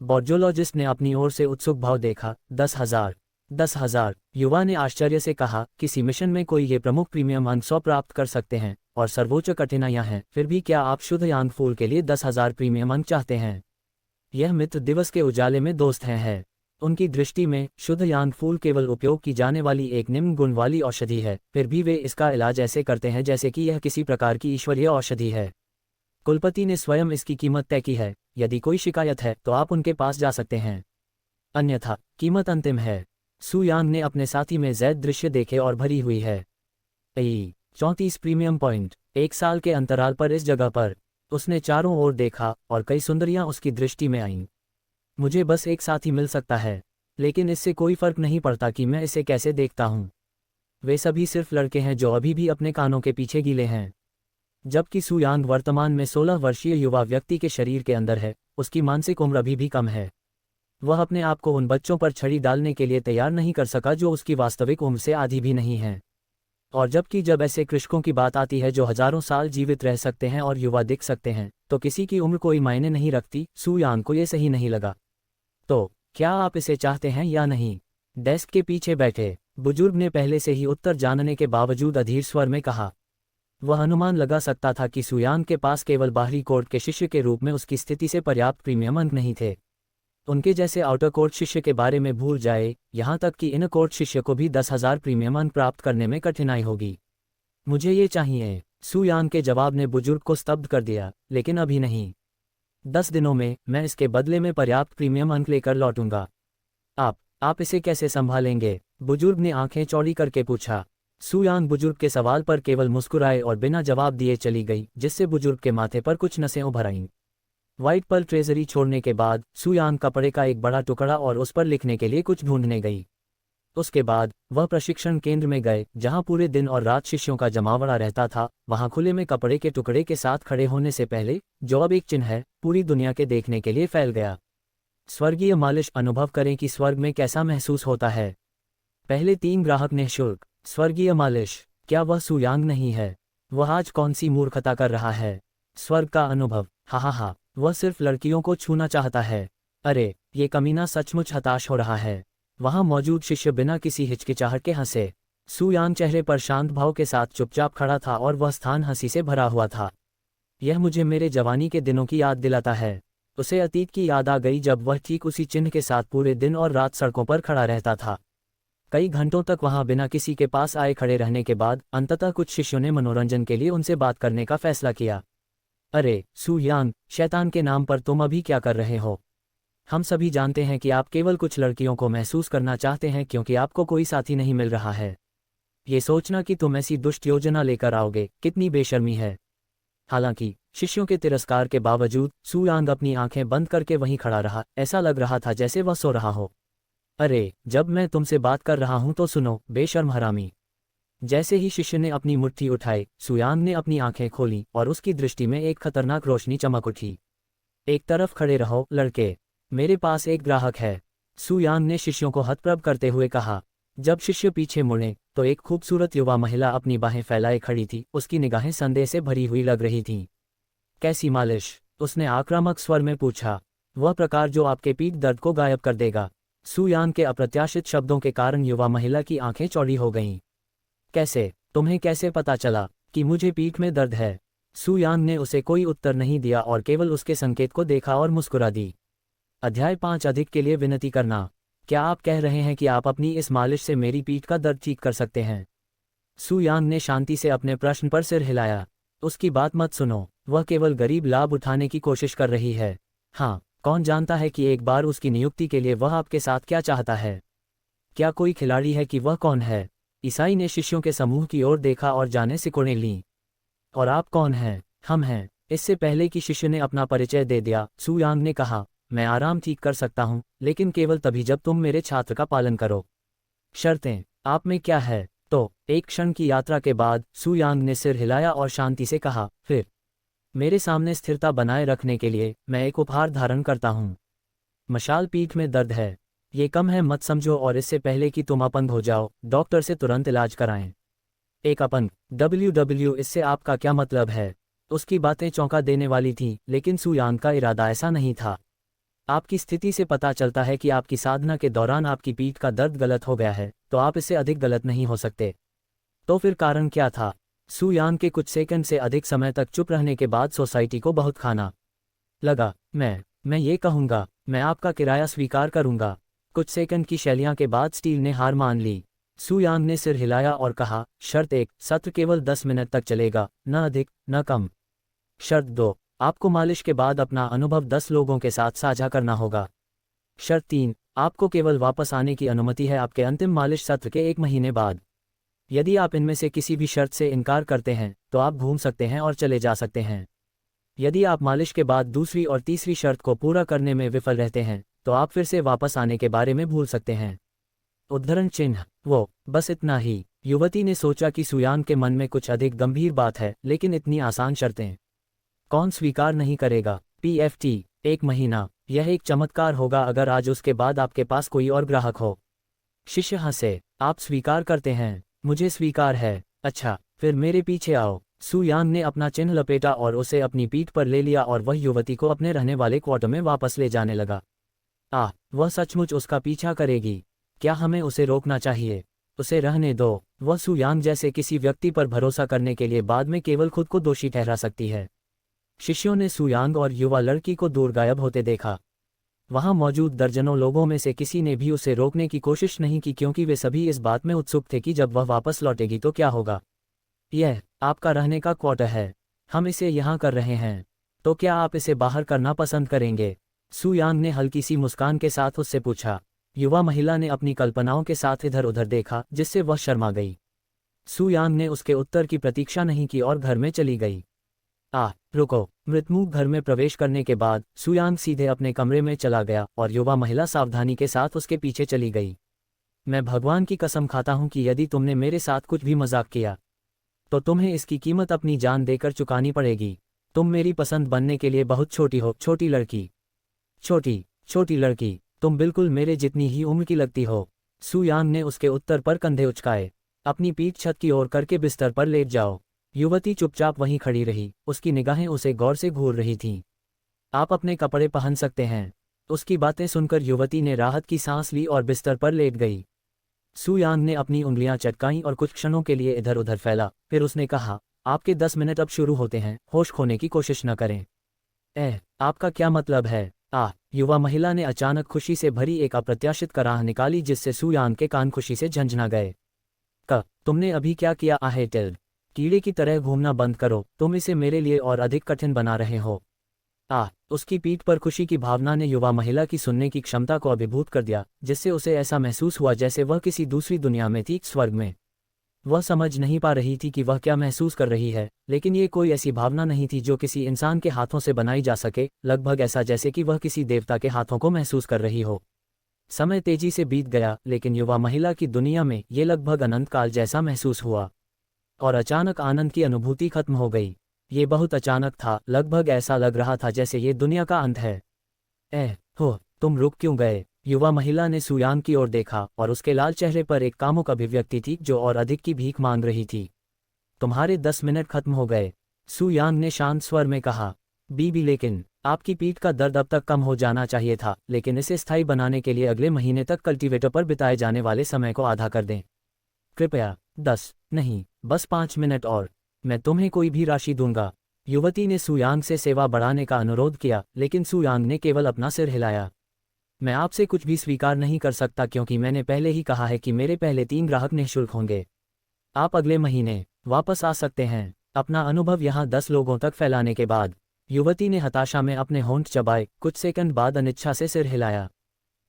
बॉर्जोलॉजिस्ट ने अपनी ओर से उत्सुक भाव देखा। 10,000। 10,000, युवा ने आश्चर्य से कहा। किसी मिशन में कोई ये प्रमुख प्रीमियम अंक 100 प्राप्त कर सकते हैं और सर्वोच्च कठिनाइयां हैं, फिर भी क्या आप शुद्ध यांग फूल के लिए 10,000 प्रीमियम अंक चाहते हैं? यह मित्र दिवस के उजाले में दोस्त हैं। उनकी दृष्टि में शुद्ध यांग फूल केवल उपयोग की जाने वाली एक निम्न गुण वाली औषधि है, फिर भी वे इसका इलाज ऐसे करते हैं जैसे कि यह किसी प्रकार की ईश्वरीय औषधि है। कुलपति ने स्वयं इसकी कीमत तय की है। यदि कोई शिकायत है तो आप उनके पास जा सकते हैं, अन्यथा कीमत अंतिम है। सू यांग ने अपने साथी में जैद दृश्य देखे और भरी हुई है। 34 प्रीमियम पॉइंट। 1 साल के अंतराल पर इस जगह पर उसने चारों ओर देखा और कई सुंदरियां उसकी दृष्टि में आईं। मुझे बस एक साथी मिल सकता है, लेकिन इससे कोई फर्क नहीं पड़ता कि मैं इसे कैसे देखता हूँ। वे सभी सिर्फ लड़के हैं जो अभी भी अपने कानों के पीछे गीले हैं। जबकि सू यांग वर्तमान में 16 वर्षीय युवा व्यक्ति के शरीर के अंदर है, उसकी मानसिक उम्र अभी भी कम है। वह अपने आप को उन बच्चों पर छड़ी डालने के लिए तैयार नहीं कर सका जो उसकी वास्तविक उम्र से आधी भी नहीं है। और जब ऐसे कृषकों की बात आती है जो हजारों साल जीवित रह सकते हैं और युवा दिख सकते हैं, तो किसी की उम्र कोई मायने नहीं रखती। सू यांग को ये सही नहीं लगा। तो क्या आप इसे चाहते हैं या नहीं? डेस्क के पीछे बैठे बुजुर्ग ने पहले से ही उत्तर जानने के बावजूद अधीर स्वर में कहा। वह अनुमान लगा सकता था कि सू यांग के पास केवल बाहरी कोर्ट के शिष्य के रूप में उसकी स्थिति से पर्याप्त प्रीमियम अंक नहीं थे। उनके जैसे आउटर कोर्ट शिष्य के बारे में भूल जाए, यहाँ तक कि इनर कोर्ट शिष्य को भी 10,000 प्रीमियम अंक प्राप्त करने में कठिनाई होगी। मुझे ये चाहिए। सू यांग के जवाब ने बुजुर्ग को स्तब्ध कर दिया। लेकिन अभी नहीं, 10 दिनों में मैं इसके बदले में पर्याप्त प्रीमियम अंक लेकर लौटूंगा। आप इसे कैसे संभालेंगे? बुजुर्ग ने आंखें चौड़ी करके पूछा। सू यांग बुजुर्ग के सवाल पर केवल मुस्कुराए और बिना जवाब दिए चली गई, जिससे बुजुर्ग के माथे पर कुछ नसें उभर आईं। व्हाइट पर्ल ट्रेजरी छोड़ने के बाद सू यांग कपड़े का एक बड़ा टुकड़ा और उस पर लिखने के लिए कुछ ढूंढने गई। उसके बाद वह प्रशिक्षण केंद्र में गए, जहां पूरे दिन और रात शिष्यों का जमावड़ा रहता था। वहां खुले में कपड़े के टुकड़े के साथ खड़े होने से पहले, जो अब एक चिन्ह है, पूरी दुनिया के देखने के लिए फैल गया। स्वर्गीय मालिश, अनुभव करें कि स्वर्ग में कैसा महसूस होता है। पहले 3 ग्राहक निःशुल्क। स्वर्गीय मालिश, क्या वह सू यांग नहीं है? वह आज कौन सी मूर्खता कर रहा है? स्वर्ग का अनुभव, हा, वह सिर्फ लड़कियों को छूना चाहता है। अरे, ये कमीना सचमुच हताश हो रहा है। वहां मौजूद शिष्य बिना किसी हिचकिचाहट के हंसे। सू यांग चेहरे पर शांत भाव के साथ चुपचाप खड़ा था और वह स्थान हंसी से भरा हुआ था। यह मुझे मेरे जवानी के दिनों की याद दिलाता है। उसे अतीत की याद आ गई जब वह ठीक उसी चिन्ह के साथ पूरे दिन और रात सड़कों पर खड़ा रहता था। कई घंटों तक वहां बिना किसी के पास आए खड़े रहने के बाद अंततः कुछ शिष्यों ने मनोरंजन के लिए उनसे बात करने का फैसला किया। अरे सू यांग, शैतान के नाम पर तुम अभी क्या कर रहे हो? हम सभी जानते हैं कि आप केवल कुछ लड़कियों को महसूस करना चाहते हैं क्योंकि आपको कोई साथी नहीं मिल रहा है। ये सोचना कि तुम ऐसी दुष्ट योजना लेकर आओगे, कितनी बेशर्मी है। हालांकि शिष्यों के तिरस्कार के बावजूद सू यांग अपनी आंखें बंद करके वहीं खड़ा रहा। ऐसा लग रहा था जैसे वह सो रहा हो। अरे, जब मैं तुमसे बात कर रहा हूं तो सुनो, बेशर्म हरामी। जैसे ही शिष्य ने अपनी मुट्ठी उठाई, सू यांग ने अपनी आंखें खोलीं और उसकी दृष्टि में एक खतरनाक रोशनी चमक उठी। एक तरफ खड़े रहो लड़के, मेरे पास एक ग्राहक है, सू यांग ने शिष्यों को हतप्रभ करते हुए कहा। जब शिष्य पीछे मुड़े तो एक खूबसूरत युवा महिला अपनी बाहें फैलाए खड़ी थी, उसकी निगाहें संदेह से भरी हुई लग रही थीं। कैसी मालिश? उसने आक्रामक स्वर में पूछा। वह प्रकार जो आपके पीठ दर्द को गायब कर देगा। सू यांग के अप्रत्याशित शब्दों के कारण युवा महिला की आंखें चौड़ी हो गईं। कैसे? तुम्हें कैसे पता चला कि मुझे पीठ में दर्द है? सू यांग ने उसे कोई उत्तर नहीं दिया और केवल उसके संकेत को देखा और मुस्कुरा दी। अध्याय 5 अधिक के लिए विनती करना। क्या आप कह रहे हैं कि आप अपनी इस मालिश से मेरी पीठ का दर्द ठीक कर सकते हैं? सू यांग ने शांति से अपने प्रश्न पर सिर हिलाया। उसकी बात मत सुनो, वह केवल गरीब लाभ उठाने की कोशिश कर रही है। हाँ, कौन जानता है कि एक बार उसकी नियुक्ति के लिए वह आपके साथ क्या चाहता है? क्या कोई खिलाड़ी है कि वह कौन है? ईसाई ने शिष्यों के समूह की ओर देखा और जाने सिकोड़ें लीं। और आप कौन हैं? हम हैं। इससे पहले कि शिष्य ने अपना परिचय दे दिया, सू यांग ने कहा, मैं आराम ठीक कर सकता हूँ, लेकिन केवल तभी जब तुम मेरे छात्र का पालन करो। शर्तें? आप में क्या है? तो एक क्षण की यात्रा के बाद सू यांग ने सिर हिलाया और शांति से कहा, फिर मेरे सामने स्थिरता बनाए रखने के लिए मैं एक उपहार धारण करता हूँ। मशाल पीठ में दर्द है, ये कम है मत समझो, और इससे पहले कि तुम अपंग हो जाओ, डॉक्टर से तुरंत इलाज कराएं। एक अपंग? इससे आपका क्या मतलब है? उसकी बातें चौंका देने वाली थीं, लेकिन सू यांग का इरादा ऐसा नहीं था। आपकी स्थिति से पता चलता है कि आपकी साधना के दौरान आपकी पीठ का दर्द गलत हो गया है, तो आप इससे अधिक गलत नहीं हो सकते। तो फिर कारण क्या था? सू यांग के कुछ सेकंड से अधिक समय तक चुप रहने के बाद सोसाइटी को बहुत खाना लगा। मैं ये कहूँगा, मैं आपका किराया स्वीकार करूँगा। कुछ सेकंड की शैलियाँ के बाद स्टील ने हार मान ली। सू यांग ने सिर हिलाया और कहा, शर्त 1, सत्र केवल 10 मिनट तक चलेगा, न अधिक न कम। शर्त 2, आपको मालिश के बाद अपना अनुभव 10 लोगों के साथ साझा करना होगा। शर्त 3, आपको केवल वापस आने की अनुमति है आपके अंतिम मालिश सत्र के 1 महीने बाद। यदि आप इनमें से किसी भी शर्त से इनकार करते हैं तो आप घूम सकते हैं और चले जा सकते हैं। यदि आप मालिश के बाद दूसरी और तीसरी शर्त को पूरा करने में विफल रहते हैं तो आप फिर से वापस आने के बारे में भूल सकते हैं। उद्धरण चिन्ह। वो बस इतना ही। युवती ने सोचा कि सू यांग के मन में कुछ अधिक गंभीर बात है, लेकिन इतनी आसान शर्तें कौन स्वीकार नहीं करेगा? PFT 1 महीना, यह एक चमत्कार होगा अगर आज उसके बाद आपके पास कोई और ग्राहक हो। शिष्य हंसे। आप स्वीकार करते हैं? मुझे स्वीकार है। अच्छा, फिर मेरे पीछे आओ। सू यांग ने अपना चिन्ह लपेटा और उसे अपनी पीठ पर ले लिया और वह युवती को अपने रहने वाले क्वार्टर में वापस ले जाने लगा। वह सचमुच उसका पीछा करेगी? क्या हमें उसे रोकना चाहिए? उसे रहने दो। वह सू यांग जैसे किसी व्यक्ति पर भरोसा करने के लिए बाद में केवल खुद को दोषी ठहरा सकती है। शिष्यों ने सू यांग और युवा लड़की को दूर गायब होते देखा। वहां मौजूद दर्जनों लोगों में से किसी ने भी उसे रोकने की कोशिश नहीं की, क्योंकि वे सभी इस बात में उत्सुक थे कि जब वह वापस लौटेगी तो क्या होगा। यह आपका रहने का क्वार्टर है, हम इसे यहाँ कर रहे हैं, तो क्या आप इसे बाहर करना पसंद करेंगे? सू यांग ने हल्की सी मुस्कान के साथ उससे पूछा। युवा महिला ने अपनी कल्पनाओं के साथ इधर उधर देखा, जिससे वह शर्मा गई। सू यांग ने उसके उत्तर की प्रतीक्षा नहीं की और घर में चली गई। रुको। मृतमुख घर में प्रवेश करने के बाद सू यांग सीधे अपने कमरे में चला गया और युवा महिला सावधानी के साथ उसके पीछे चली गई। मैं भगवान की कसम खाता हूं कि यदि तुमने मेरे साथ कुछ भी मजाक किया तो तुम्हें इसकी कीमत अपनी जान देकर चुकानी पड़ेगी। तुम मेरी पसंद बनने के लिए बहुत छोटी हो, छोटी लड़की। छोटी लड़की, तुम बिल्कुल मेरे जितनी ही उम्र की लगती हो। सू यांग ने उसके उत्तर पर कंधे उचकाए। अपनी पीठ छत की ओर करके बिस्तर पर लेट जाओ। युवती चुपचाप वहीं खड़ी रही, उसकी निगाहें उसे गौर से घूर रही थीं। आप अपने कपड़े पहन सकते हैं। उसकी बातें सुनकर युवती ने राहत की सांस ली और बिस्तर पर लेट गई। सू यांग ने अपनी उंगलियां चटकाईं और कुछ क्षणों के लिए इधर उधर फैला, फिर उसने कहा, आपके 10 मिनट अब शुरू होते हैं, होश खोने की कोशिश न करें। आपका क्या मतलब है? युवा महिला ने अचानक खुशी से भरी एक अप्रत्याशित कराह निकाली, जिससे सू यांग के कान खुशी से झंझना गए। तुमने अभी क्या किया? टेल्ड, कीड़े की तरह घूमना बंद करो, तुम इसे मेरे लिए और अधिक कठिन बना रहे हो। उसकी पीठ पर खुशी की भावना ने युवा महिला की सुनने की क्षमता को अभिभूत कर दिया, जिससे उसे ऐसा महसूस हुआ जैसे वह किसी दूसरी दुनिया में थी, स्वर्ग में। वह समझ नहीं पा रही थी कि वह क्या महसूस कर रही है, लेकिन ये कोई ऐसी भावना नहीं थी जो किसी इंसान के हाथों से बनाई जा सके, लगभग ऐसा जैसे कि वह किसी देवता के हाथों को महसूस कर रही हो। समय तेजी से बीत गया, लेकिन युवा महिला की दुनिया में ये लगभग अनंत काल जैसा महसूस हुआ। और अचानक आनंद की अनुभूति खत्म हो गई। ये बहुत अचानक था, लगभग ऐसा लग रहा था जैसे ये दुनिया का अंत है। हो, तुम रुक क्यों गए? युवा महिला ने सुयांग की ओर देखा और उसके लाल चेहरे पर एक कामुक अभिव्यक्ति थी जो और अधिक की भीख मांग रही थी। तुम्हारे 10 मिनट खत्म हो गए, सुयांग ने शांत स्वर में कहा। बीबी, लेकिन आपकी पीठ का दर्द अब तक कम हो जाना चाहिए था, लेकिन इसे स्थायी बनाने के लिए अगले महीने तक कल्टीवेटर पर बिताए जाने वाले समय को आधा कर दें। कृपया 10 नहीं, बस 5 मिनट और, मैं तुम्हें कोई भी राशि दूंगा। युवती ने सुयांग से सेवा बढ़ाने का अनुरोध किया, लेकिन सुयांग ने केवल अपना सिर हिलाया। मैं आपसे कुछ भी स्वीकार नहीं कर सकता क्योंकि मैंने पहले ही कहा है कि मेरे पहले 3 ग्राहक निःशुल्क होंगे। आप अगले महीने वापस आ सकते हैं। अपना अनुभव यहाँ 10 लोगों तक फैलाने के बाद युवती ने हताशा में अपने होंठ चबाए, कुछ सेकंड बाद अनिच्छा से सिर हिलाया।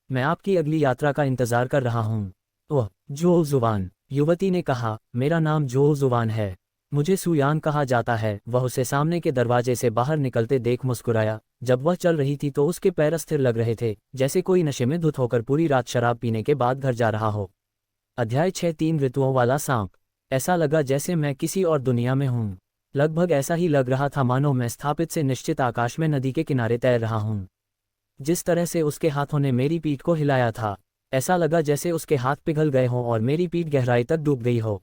मैं आपकी अगली यात्रा का इंतजार कर रहा हूँ। ओह, जो जुबान, युवती ने कहा। मेरा नाम जो जुबान है, मुझे सुयांग कहा जाता है। वह उसे सामने के दरवाजे से बाहर निकलते देख मुस्कुराया। जब वह चल रही थी तो उसके पैर स्थिर लग रहे थे, जैसे कोई नशे में धुत होकर पूरी रात शराब पीने के बाद घर जा रहा हो। अध्याय 6 3 ऋतुओं वाला सांप। ऐसा लगा जैसे मैं किसी और दुनिया में हूँ। लगभग ऐसा ही लग रहा था मानो मैं स्थापित से निश्चित आकाश में नदी के किनारे तैर रहा हूँ। जिस तरह से उसके हाथों ने मेरी पीठ को हिलाया था, ऐसा लगा जैसे उसके हाथ पिघल गए हों और मेरी पीठ गहराई तक डूब गई हो।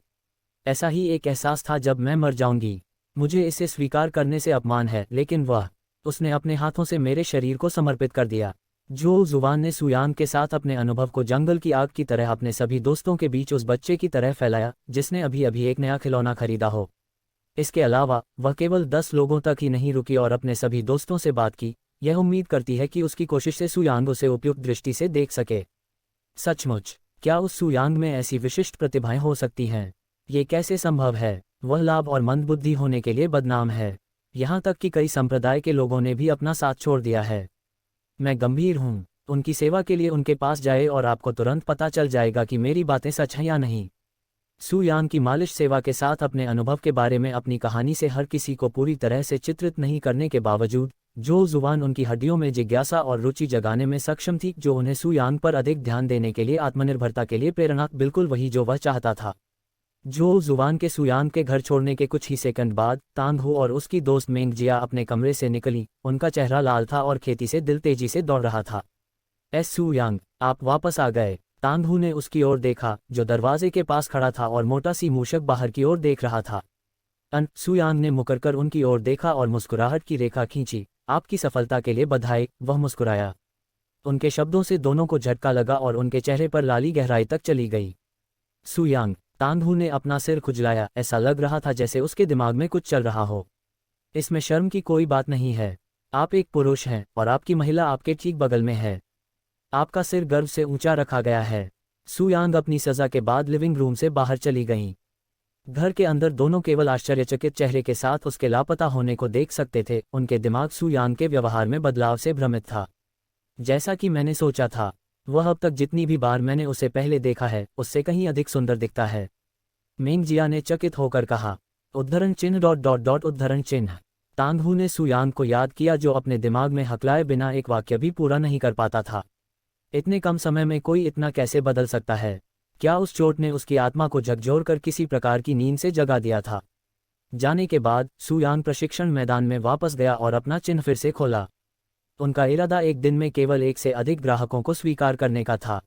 ऐसा ही एक एहसास था जब मैं मर जाऊंगी। मुझे इसे स्वीकार करने से अपमान है, लेकिन उसने अपने हाथों से मेरे शरीर को समर्पित कर दिया। जो जुबान ने सुयांग के साथ अपने अनुभव को जंगल की आग की तरह अपने सभी दोस्तों के बीच उस बच्चे की तरह फैलाया जिसने अभी अभी एक नया खिलौना खरीदा हो। इसके अलावा वह केवल 10 लोगों तक ही नहीं रुकी और अपने सभी दोस्तों से बात की, यह उम्मीद करती है कि उसकी कोशिश से सुयांग उसे उपयुक्त दृष्टि से देख सके। सचमुच, क्या उस सुयांग में ऐसी विशिष्ट प्रतिभाएं हो सकती हैं? ये कैसे संभव है? वह लाभ और मंदबुद्धि होने के लिए बदनाम है। यहाँ तक कि कई संप्रदाय के लोगों ने भी अपना साथ छोड़ दिया है। मैं गंभीर हूँ। उनकी सेवा के लिए उनके पास जाए और आपको तुरंत पता चल जाएगा कि मेरी बातें सच हैं या नहीं। सुयांग की मालिश सेवा के साथ अपने अनुभव के बारे में अपनी कहानी से हर किसी को पूरी तरह से चित्रित नहीं करने के बावजूद, जो जुबान उनकी हड्डियों में जिज्ञासा और रुचि जगाने में सक्षम थी, जो उन्हें सुयांग पर अधिक ध्यान देने के लिए आत्मनिर्भरता के लिए प्रेरणा, बिल्कुल वही जो वह चाहता था। जो जुबान के सुयांग के घर छोड़ने के कुछ ही सेकंड बाद तांगहू और उसकी दोस्त मेंगजिया अपने कमरे से निकली। उनका चेहरा लाल था और खेती से दिल तेजी से दौड़ रहा था। सुयांग, आप वापस आ गए। तांगहू ने उसकी ओर देखा, जो दरवाजे के पास खड़ा था और मोटा सी मूषक बाहर की ओर देख रहा था। सुयांग ने मुकरकर उनकी ओर देखा और मुस्कुराहट की रेखा खींची। आपकी सफलता के लिए बधाई, वह मुस्कुराया। उनके शब्दों से दोनों को झटका लगा और उनके चेहरे पर लाली गहराई तक चली गई। सुयांग, तांगहू ने अपना सिर खुजलाया। ऐसा लग रहा था जैसे उसके दिमाग में कुछ चल रहा हो। इसमें शर्म की कोई बात नहीं है। आप एक पुरुष हैं और आपकी महिला आपके ठीक बगल में है। आपका सिर गर्व से ऊंचा रखा गया है। सुयांग अपनी सजा के बाद लिविंग रूम से बाहर चली गईं। घर के अंदर दोनों केवल आश्चर्यचकित चेहरे के साथ उसके लापता होने को देख सकते थे। उनके दिमाग सुयांग के व्यवहार में बदलाव से भ्रमित था। जैसा कि मैंने सोचा था, वह अब तक जितनी भी बार मैंने उसे पहले देखा है उससे कहीं अधिक सुंदर दिखता है, मेंगजिया ने चकित होकर कहा। उद्धरण चिन्ह ... उद्धरण चिन्ह। तांगहू ने सुयांग को याद किया, जो अपने दिमाग में हकलाए बिना एक वाक्य भी पूरा नहीं कर पाता था। इतने कम समय में कोई इतना कैसे बदल सकता है? क्या उस चोट ने उसकी आत्मा को झकझोरकर किसी प्रकार की नींद से जगा दिया था? जाने के बाद सुयांग प्रशिक्षण मैदान में वापस गया और अपना चिन्ह फिर से खोला। उनका इरादा एक दिन में केवल 1 से अधिक ग्राहकों को स्वीकार करने का था।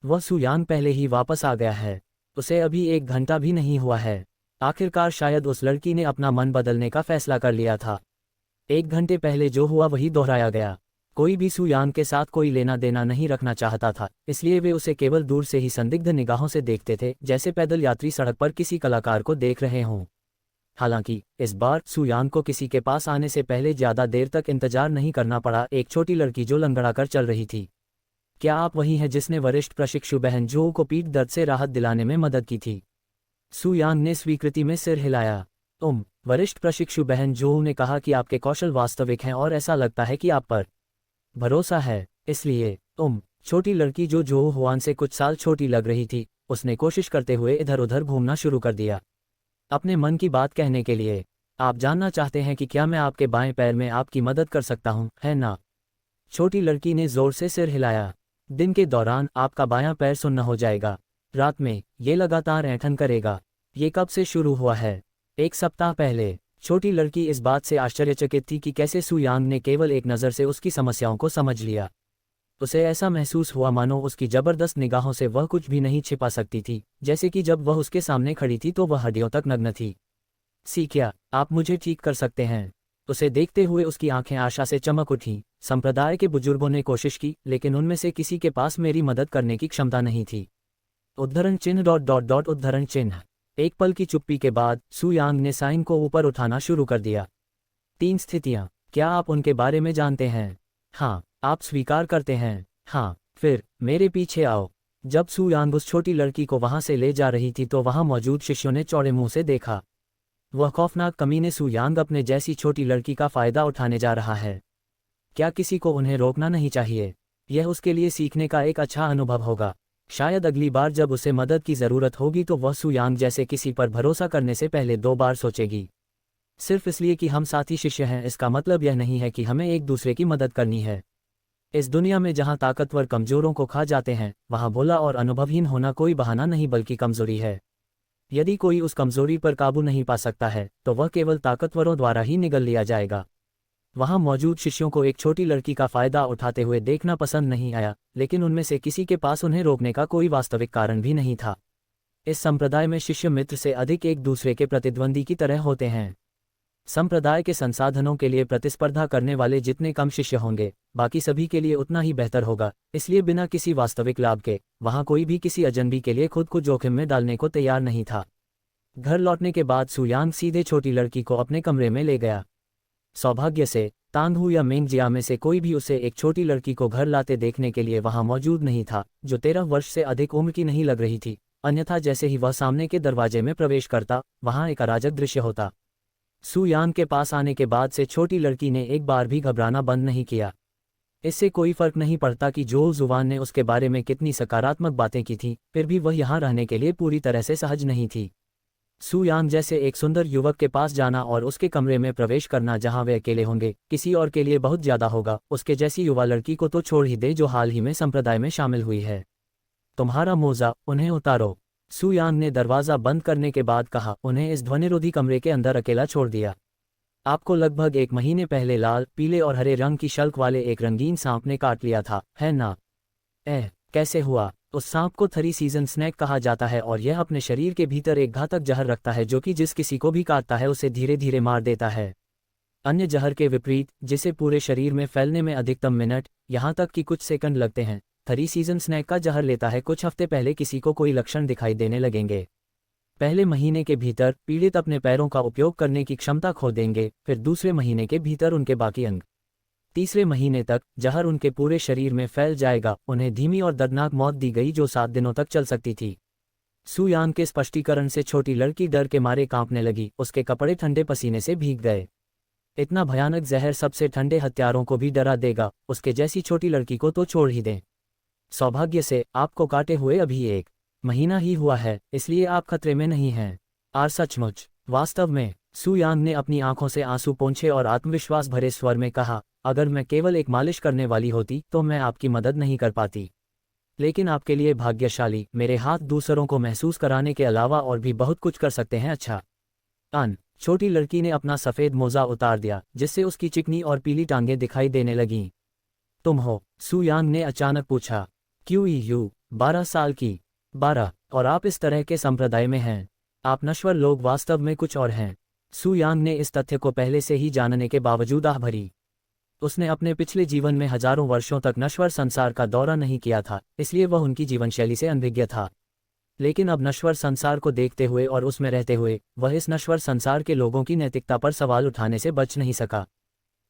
वह सुयांग पहले ही वापस आ गया है। उसे अभी 1 घंटा भी नहीं हुआ है। आखिरकार शायद उस लड़की ने अपना मन बदलने का फैसला कर लिया था। 1 घंटे पहले जो हुआ वही दोहराया गया। कोई भी सुयांग के साथ कोई लेना देना नहीं रखना चाहता था, इसलिए वे उसे केवल दूर से ही संदिग्ध निगाहों से देखते थे, जैसे पैदल यात्री सड़क पर किसी कलाकार को देख रहे हों। हालांकि इस बार सुयांग को किसी के पास आने से पहले ज्यादा देर तक इंतजार नहीं करना पड़ा। एक छोटी लड़की जो लंगड़ा कर चल रही थी। क्या आप वही हैं जिसने वरिष्ठ प्रशिक्षु बहन जो को पीठ दर्द से राहत दिलाने में मदद की थी? सुयांग ने स्वीकृति में सिर हिलाया। वरिष्ठ प्रशिक्षु बहन जो ने कहा कि आपके कौशल वास्तविक हैं और ऐसा लगता है कि आप पर भरोसा है, इसलिए छोटी लड़की जो हुआन से कुछ साल छोटी लग रही थी, उसने कोशिश करते हुए इधर उधर घूमना शुरू कर दिया अपने मन की बात कहने के लिए। आप जानना चाहते हैं कि क्या मैं आपके बाएं पैर में आपकी मदद कर सकता हूं, है ना? छोटी लड़की ने जोर से सिर हिलाया। दिन के दौरान आपका बायां पैर सुन्न हो जाएगा। रात में ये लगातार ऐंठन करेगा। ये कब से शुरू हुआ है? 1 सप्ताह पहले। छोटी लड़की इस बात से आश्चर्यचकित थी कि कैसे सू यांग ने केवल एक नज़र से उसकी समस्याओं को समझ लिया। उसे ऐसा महसूस हुआ मानो उसकी जबरदस्त निगाहों से वह कुछ भी नहीं छिपा सकती थी, जैसे कि जब वह उसके सामने खड़ी थी तो वह हड्डियों तक नग्न थी। क्या आप मुझे ठीक कर सकते हैं? उसे देखते हुए उसकी आंखें आशा से चमक उठीं। संप्रदाय के बुजुर्गों ने कोशिश की, लेकिन उनमें से किसी के पास मेरी मदद करने की क्षमता नहीं थी। उद्धरण चिन्ह ... उद्धरण चिन्ह। एक पल की चुप्पी के बाद सू यांग ने साइन को ऊपर उठाना शुरू कर दिया। 3 स्थितियां, क्या आप उनके बारे में जानते हैं? हाँ। आप स्वीकार करते हैं? हाँ। फिर मेरे पीछे आओ। जब सू यांग उस छोटी लड़की को वहां से ले जा रही थी तो वहां मौजूद शिष्यों ने चौड़े मुंह से देखा। वह खौफनाक कमीने सू यांग अपने जैसी छोटी लड़की का फायदा उठाने जा रहा है। क्या किसी को उन्हें रोकना नहीं चाहिए? यह उसके लिए सीखने का एक अच्छा अनुभव होगा। शायद अगली बार जब उसे मदद की ज़रूरत होगी तो वह सू यांग जैसे किसी पर भरोसा करने से पहले 2 बार सोचेगी। सिर्फ इसलिए कि हम साथी शिष्य हैं इसका मतलब यह नहीं है कि हमें एक दूसरे की मदद करनी है। इस दुनिया में जहां ताकतवर कमजोरों को खा जाते हैं, वहां भोला और अनुभवहीन होना कोई बहाना नहीं बल्कि कमजोरी है। यदि कोई उस कमजोरी पर काबू नहीं पा सकता है तो वह केवल ताकतवरों द्वारा ही निगल लिया जाएगा। वहां मौजूद शिष्यों को एक छोटी लड़की का फायदा उठाते हुए देखना पसंद नहीं आया, लेकिन उनमें से किसी के पास उन्हें रोकने का कोई वास्तविक कारण भी नहीं था। इस संप्रदाय में शिष्य मित्र से अधिक एक दूसरे के प्रतिद्वंदी की तरह होते हैं। संप्रदाय के संसाधनों के लिए प्रतिस्पर्धा करने वाले जितने कम शिष्य होंगे, बाकी सभी के लिए उतना ही बेहतर होगा। इसलिए बिना किसी वास्तविक लाभ के वहां कोई भी किसी अजनबी के लिए खुद को जोखिम में डालने को तैयार नहीं था। घर लौटने के बाद सू यांग सीधे छोटी लड़की को अपने कमरे में ले गया। सौभाग्य से तांगहू या मेंगजिया में से कोई भी उसे एक छोटी लड़की को घर लाते देखने के लिए वहां मौजूद नहीं था, जो 13 वर्ष से अधिक उम्र की नहीं लग रही थी। अन्यथा जैसे ही वह सामने के दरवाजे में प्रवेश करता, वहां एक अराजक दृश्य होता। सू यांग के पास आने के बाद से छोटी लड़की ने एक बार भी घबराना बंद नहीं किया। इससे कोई फर्क नहीं पड़ता कि जो जुबान ने उसके बारे में कितनी सकारात्मक बातें की थी, फिर भी वह यहाँ रहने के लिए पूरी तरह से सहज नहीं थी। सू यांग जैसे एक सुंदर युवक के पास जाना और उसके कमरे में प्रवेश करना जहां वे अकेले होंगे, किसी और के लिए बहुत ज्यादा होगा। उसके जैसी युवा लड़की को तो छोड़ ही दे जो हाल ही में संप्रदाय में शामिल हुई है। तुम्हारा मोजा, उन्हें उतारो। सू यांग ने दरवाज़ा बंद करने के बाद कहा, उन्हें इस ध्वनिरोधी कमरे के अंदर अकेला छोड़ दिया। आपको लगभग 1 महीने पहले लाल, पीले और हरे रंग की शल्क वाले एक रंगीन सांप ने काट लिया था, है ना? कैसे हुआ? उस सांप को 3 सीजन स्नैक कहा जाता है और यह अपने शरीर के भीतर एक घातक जहर रखता है जो कि जिस किसी को भी काटता है उसे धीरे धीरे मार देता है। अन्य जहर के विपरीत, जिसे पूरे शरीर में फैलने में अधिकतम मिनट, यहाँ तक कि कुछ सेकंड लगते हैं, 3 सीजन स्नैक का जहर लेता है कुछ हफ्ते पहले किसी को कोई लक्षण दिखाई देने लगेंगे। पहले महीने के भीतर पीड़ित अपने पैरों का उपयोग करने की क्षमता खो देंगे, फिर दूसरे महीने के भीतर उनके बाकी अंग, तीसरे महीने तक जहर उनके पूरे शरीर में फैल जाएगा। उन्हें धीमी और दर्दनाक मौत दी गई जो 7 दिनों तक चल सकती थी। सू यांग के स्पष्टीकरण से छोटी लड़की डर के मारे कांपने लगी, उसके कपड़े ठंडे पसीने से भीग गए। इतना भयानक जहर सबसे ठंडे हत्यारों को भी डरा देगा, उसके जैसी छोटी लड़की को तो छोड़ ही दें। सौभाग्य से आपको काटे हुए अभी 1 महीना ही हुआ है, इसलिए आप खतरे में नहीं हैं। आर सचमुच? वास्तव में? सू यांग ने अपनी आंखों से आंसू पोंछे और आत्मविश्वास भरे स्वर में कहा, अगर मैं केवल एक मालिश करने वाली होती तो मैं आपकी मदद नहीं कर पाती। लेकिन आपके लिए भाग्यशाली, मेरे हाथ दूसरों को महसूस कराने के अलावा और भी बहुत कुछ कर सकते हैं। अच्छा। छोटी लड़की ने अपना सफ़ेद मोजा उतार दिया, जिससे उसकी चिकनी और पीली टांगें दिखाई देने लगीं। तुम हो? सू यांग ने अचानक पूछा। क्यू 12 साल की? 12? और आप इस तरह के संप्रदाय में हैं? आप नश्वर लोग वास्तव में कुछ और हैं। सू यांग ने इस तथ्य को पहले से ही जानने के बावजूद आह भरी। उसने अपने पिछले जीवन में हजारों वर्षों तक नश्वर संसार का दौरा नहीं किया था, इसलिए वह उनकी जीवनशैली से अनभिज्ञ था। लेकिन अब नश्वर संसार को देखते हुए और उसमें रहते हुए वह इस नश्वर संसार के लोगों की नैतिकता पर सवाल उठाने से बच नहीं सका।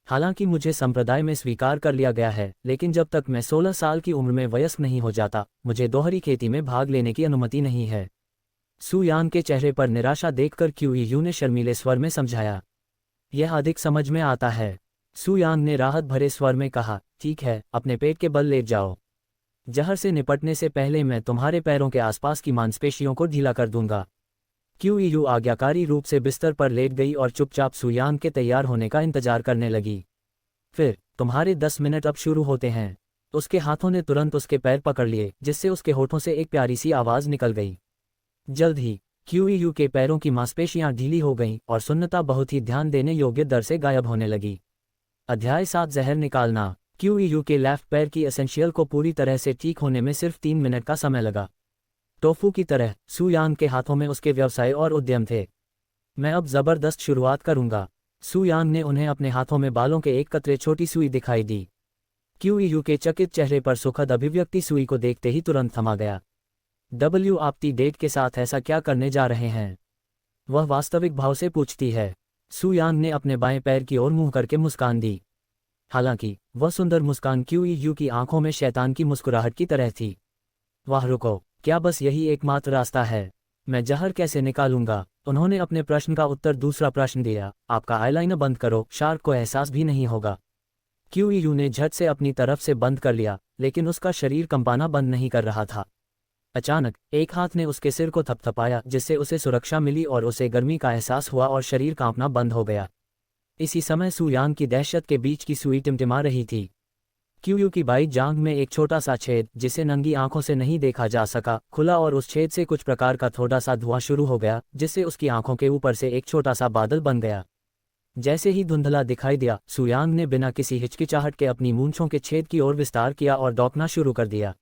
हालांकि मुझे संप्रदाय में स्वीकार कर लिया गया है, लेकिन जब तक मैं 16 साल की उम्र में वयस्क नहीं हो जाता, मुझे दोहरी खेती में भाग लेने की अनुमति नहीं है। सू यांग के चेहरे पर निराशा देखकर क्यू ने शर्मीले स्वर में समझाया। यह अधिक समझ में आता है। सू यांग ने राहत भरे स्वर में कहा, ठीक है, अपने पेट के बल लेट जाओ। जहर से निपटने से पहले मैं तुम्हारे पैरों के आसपास की मांसपेशियों को ढीला कर दूंगा। क्यू आज्ञाकारी रूप से बिस्तर पर लेट गई और चुपचाप सू यांग के तैयार होने का इंतजार करने लगी। फिर तुम्हारे 10 मिनट अब शुरू होते हैं। उसके हाथों ने तुरंत उसके पैर पकड़ लिए, जिससे उसके होठों से एक प्यारी सी आवाज़ निकल गई। जल्द ही। क्यूईयू के पैरों की मांसपेशियां ढीली हो गईं और सुन्नता बहुत ही ध्यान देने योग्य दर से गायब होने लगी। अध्याय 7 जहर निकालना। क्यूईयू के लेफ्ट पैर की एसेंशियल को पूरी तरह से ठीक होने में सिर्फ 3 मिनट का समय लगा। टोफू की तरह सू यांग के हाथों में उसके व्यवसाय और उद्यम थे। मैं अब जबरदस्त शुरुआत करूंगा। सू यांग ने उन्हें अपने हाथों में बालों के एक कतरे छोटी सुई दिखाई दी। क्यूईयू के चकित चेहरे पर सुखद अभिव्यक्ति सुई को देखते ही तुरंत थमा गया। आपती डेट के साथ ऐसा क्या करने जा रहे हैं? वह वास्तविक भाव से पूछती है। सू यांग ने अपने बाएं पैर की ओर मुंह करके मुस्कान दी। हालांकि वह सुंदर मुस्कान क्यूईयू की आंखों में शैतान की मुस्कुराहट की तरह थी। वाह रुको, क्या बस यही एकमात्र रास्ता है? मैं जहर कैसे निकालूंगा? उन्होंने अपने प्रश्न का उत्तर दूसरा प्रश्न दिया। आपका आईलाइनर बंद करो, शार्क को एहसास भी नहीं होगा। क्यूईयू ने झट से अपनी तरफ से बंद कर लिया, लेकिन उसका शरीर कंपाना बंद नहीं कर रहा था। अचानक एक हाथ ने उसके सिर को थपथपाया, जिससे उसे सुरक्षा मिली और उसे गर्मी का एहसास हुआ और शरीर कांपना बंद हो गया। इसी समय सू यांग की दहशत के बीच की सुई टिमटिमा रही थी। क्यूईयू की बाई जांघ में एक छोटा सा छेद, जिसे नंगी आंखों से नहीं देखा जा सका, खुला और उस छेद से कुछ प्रकार का थोड़ा सा धुआं शुरू हो गया, जिससे उसकी आंखों के ऊपर से एक छोटा सा बादल बन गया। जैसे ही धुंधला दिखाई दिया, सू यांग ने बिना किसी हिचकिचाहट के अपनी मूंछों के छेद की ओर विस्तार किया और दौड़ना शुरू कर दिया।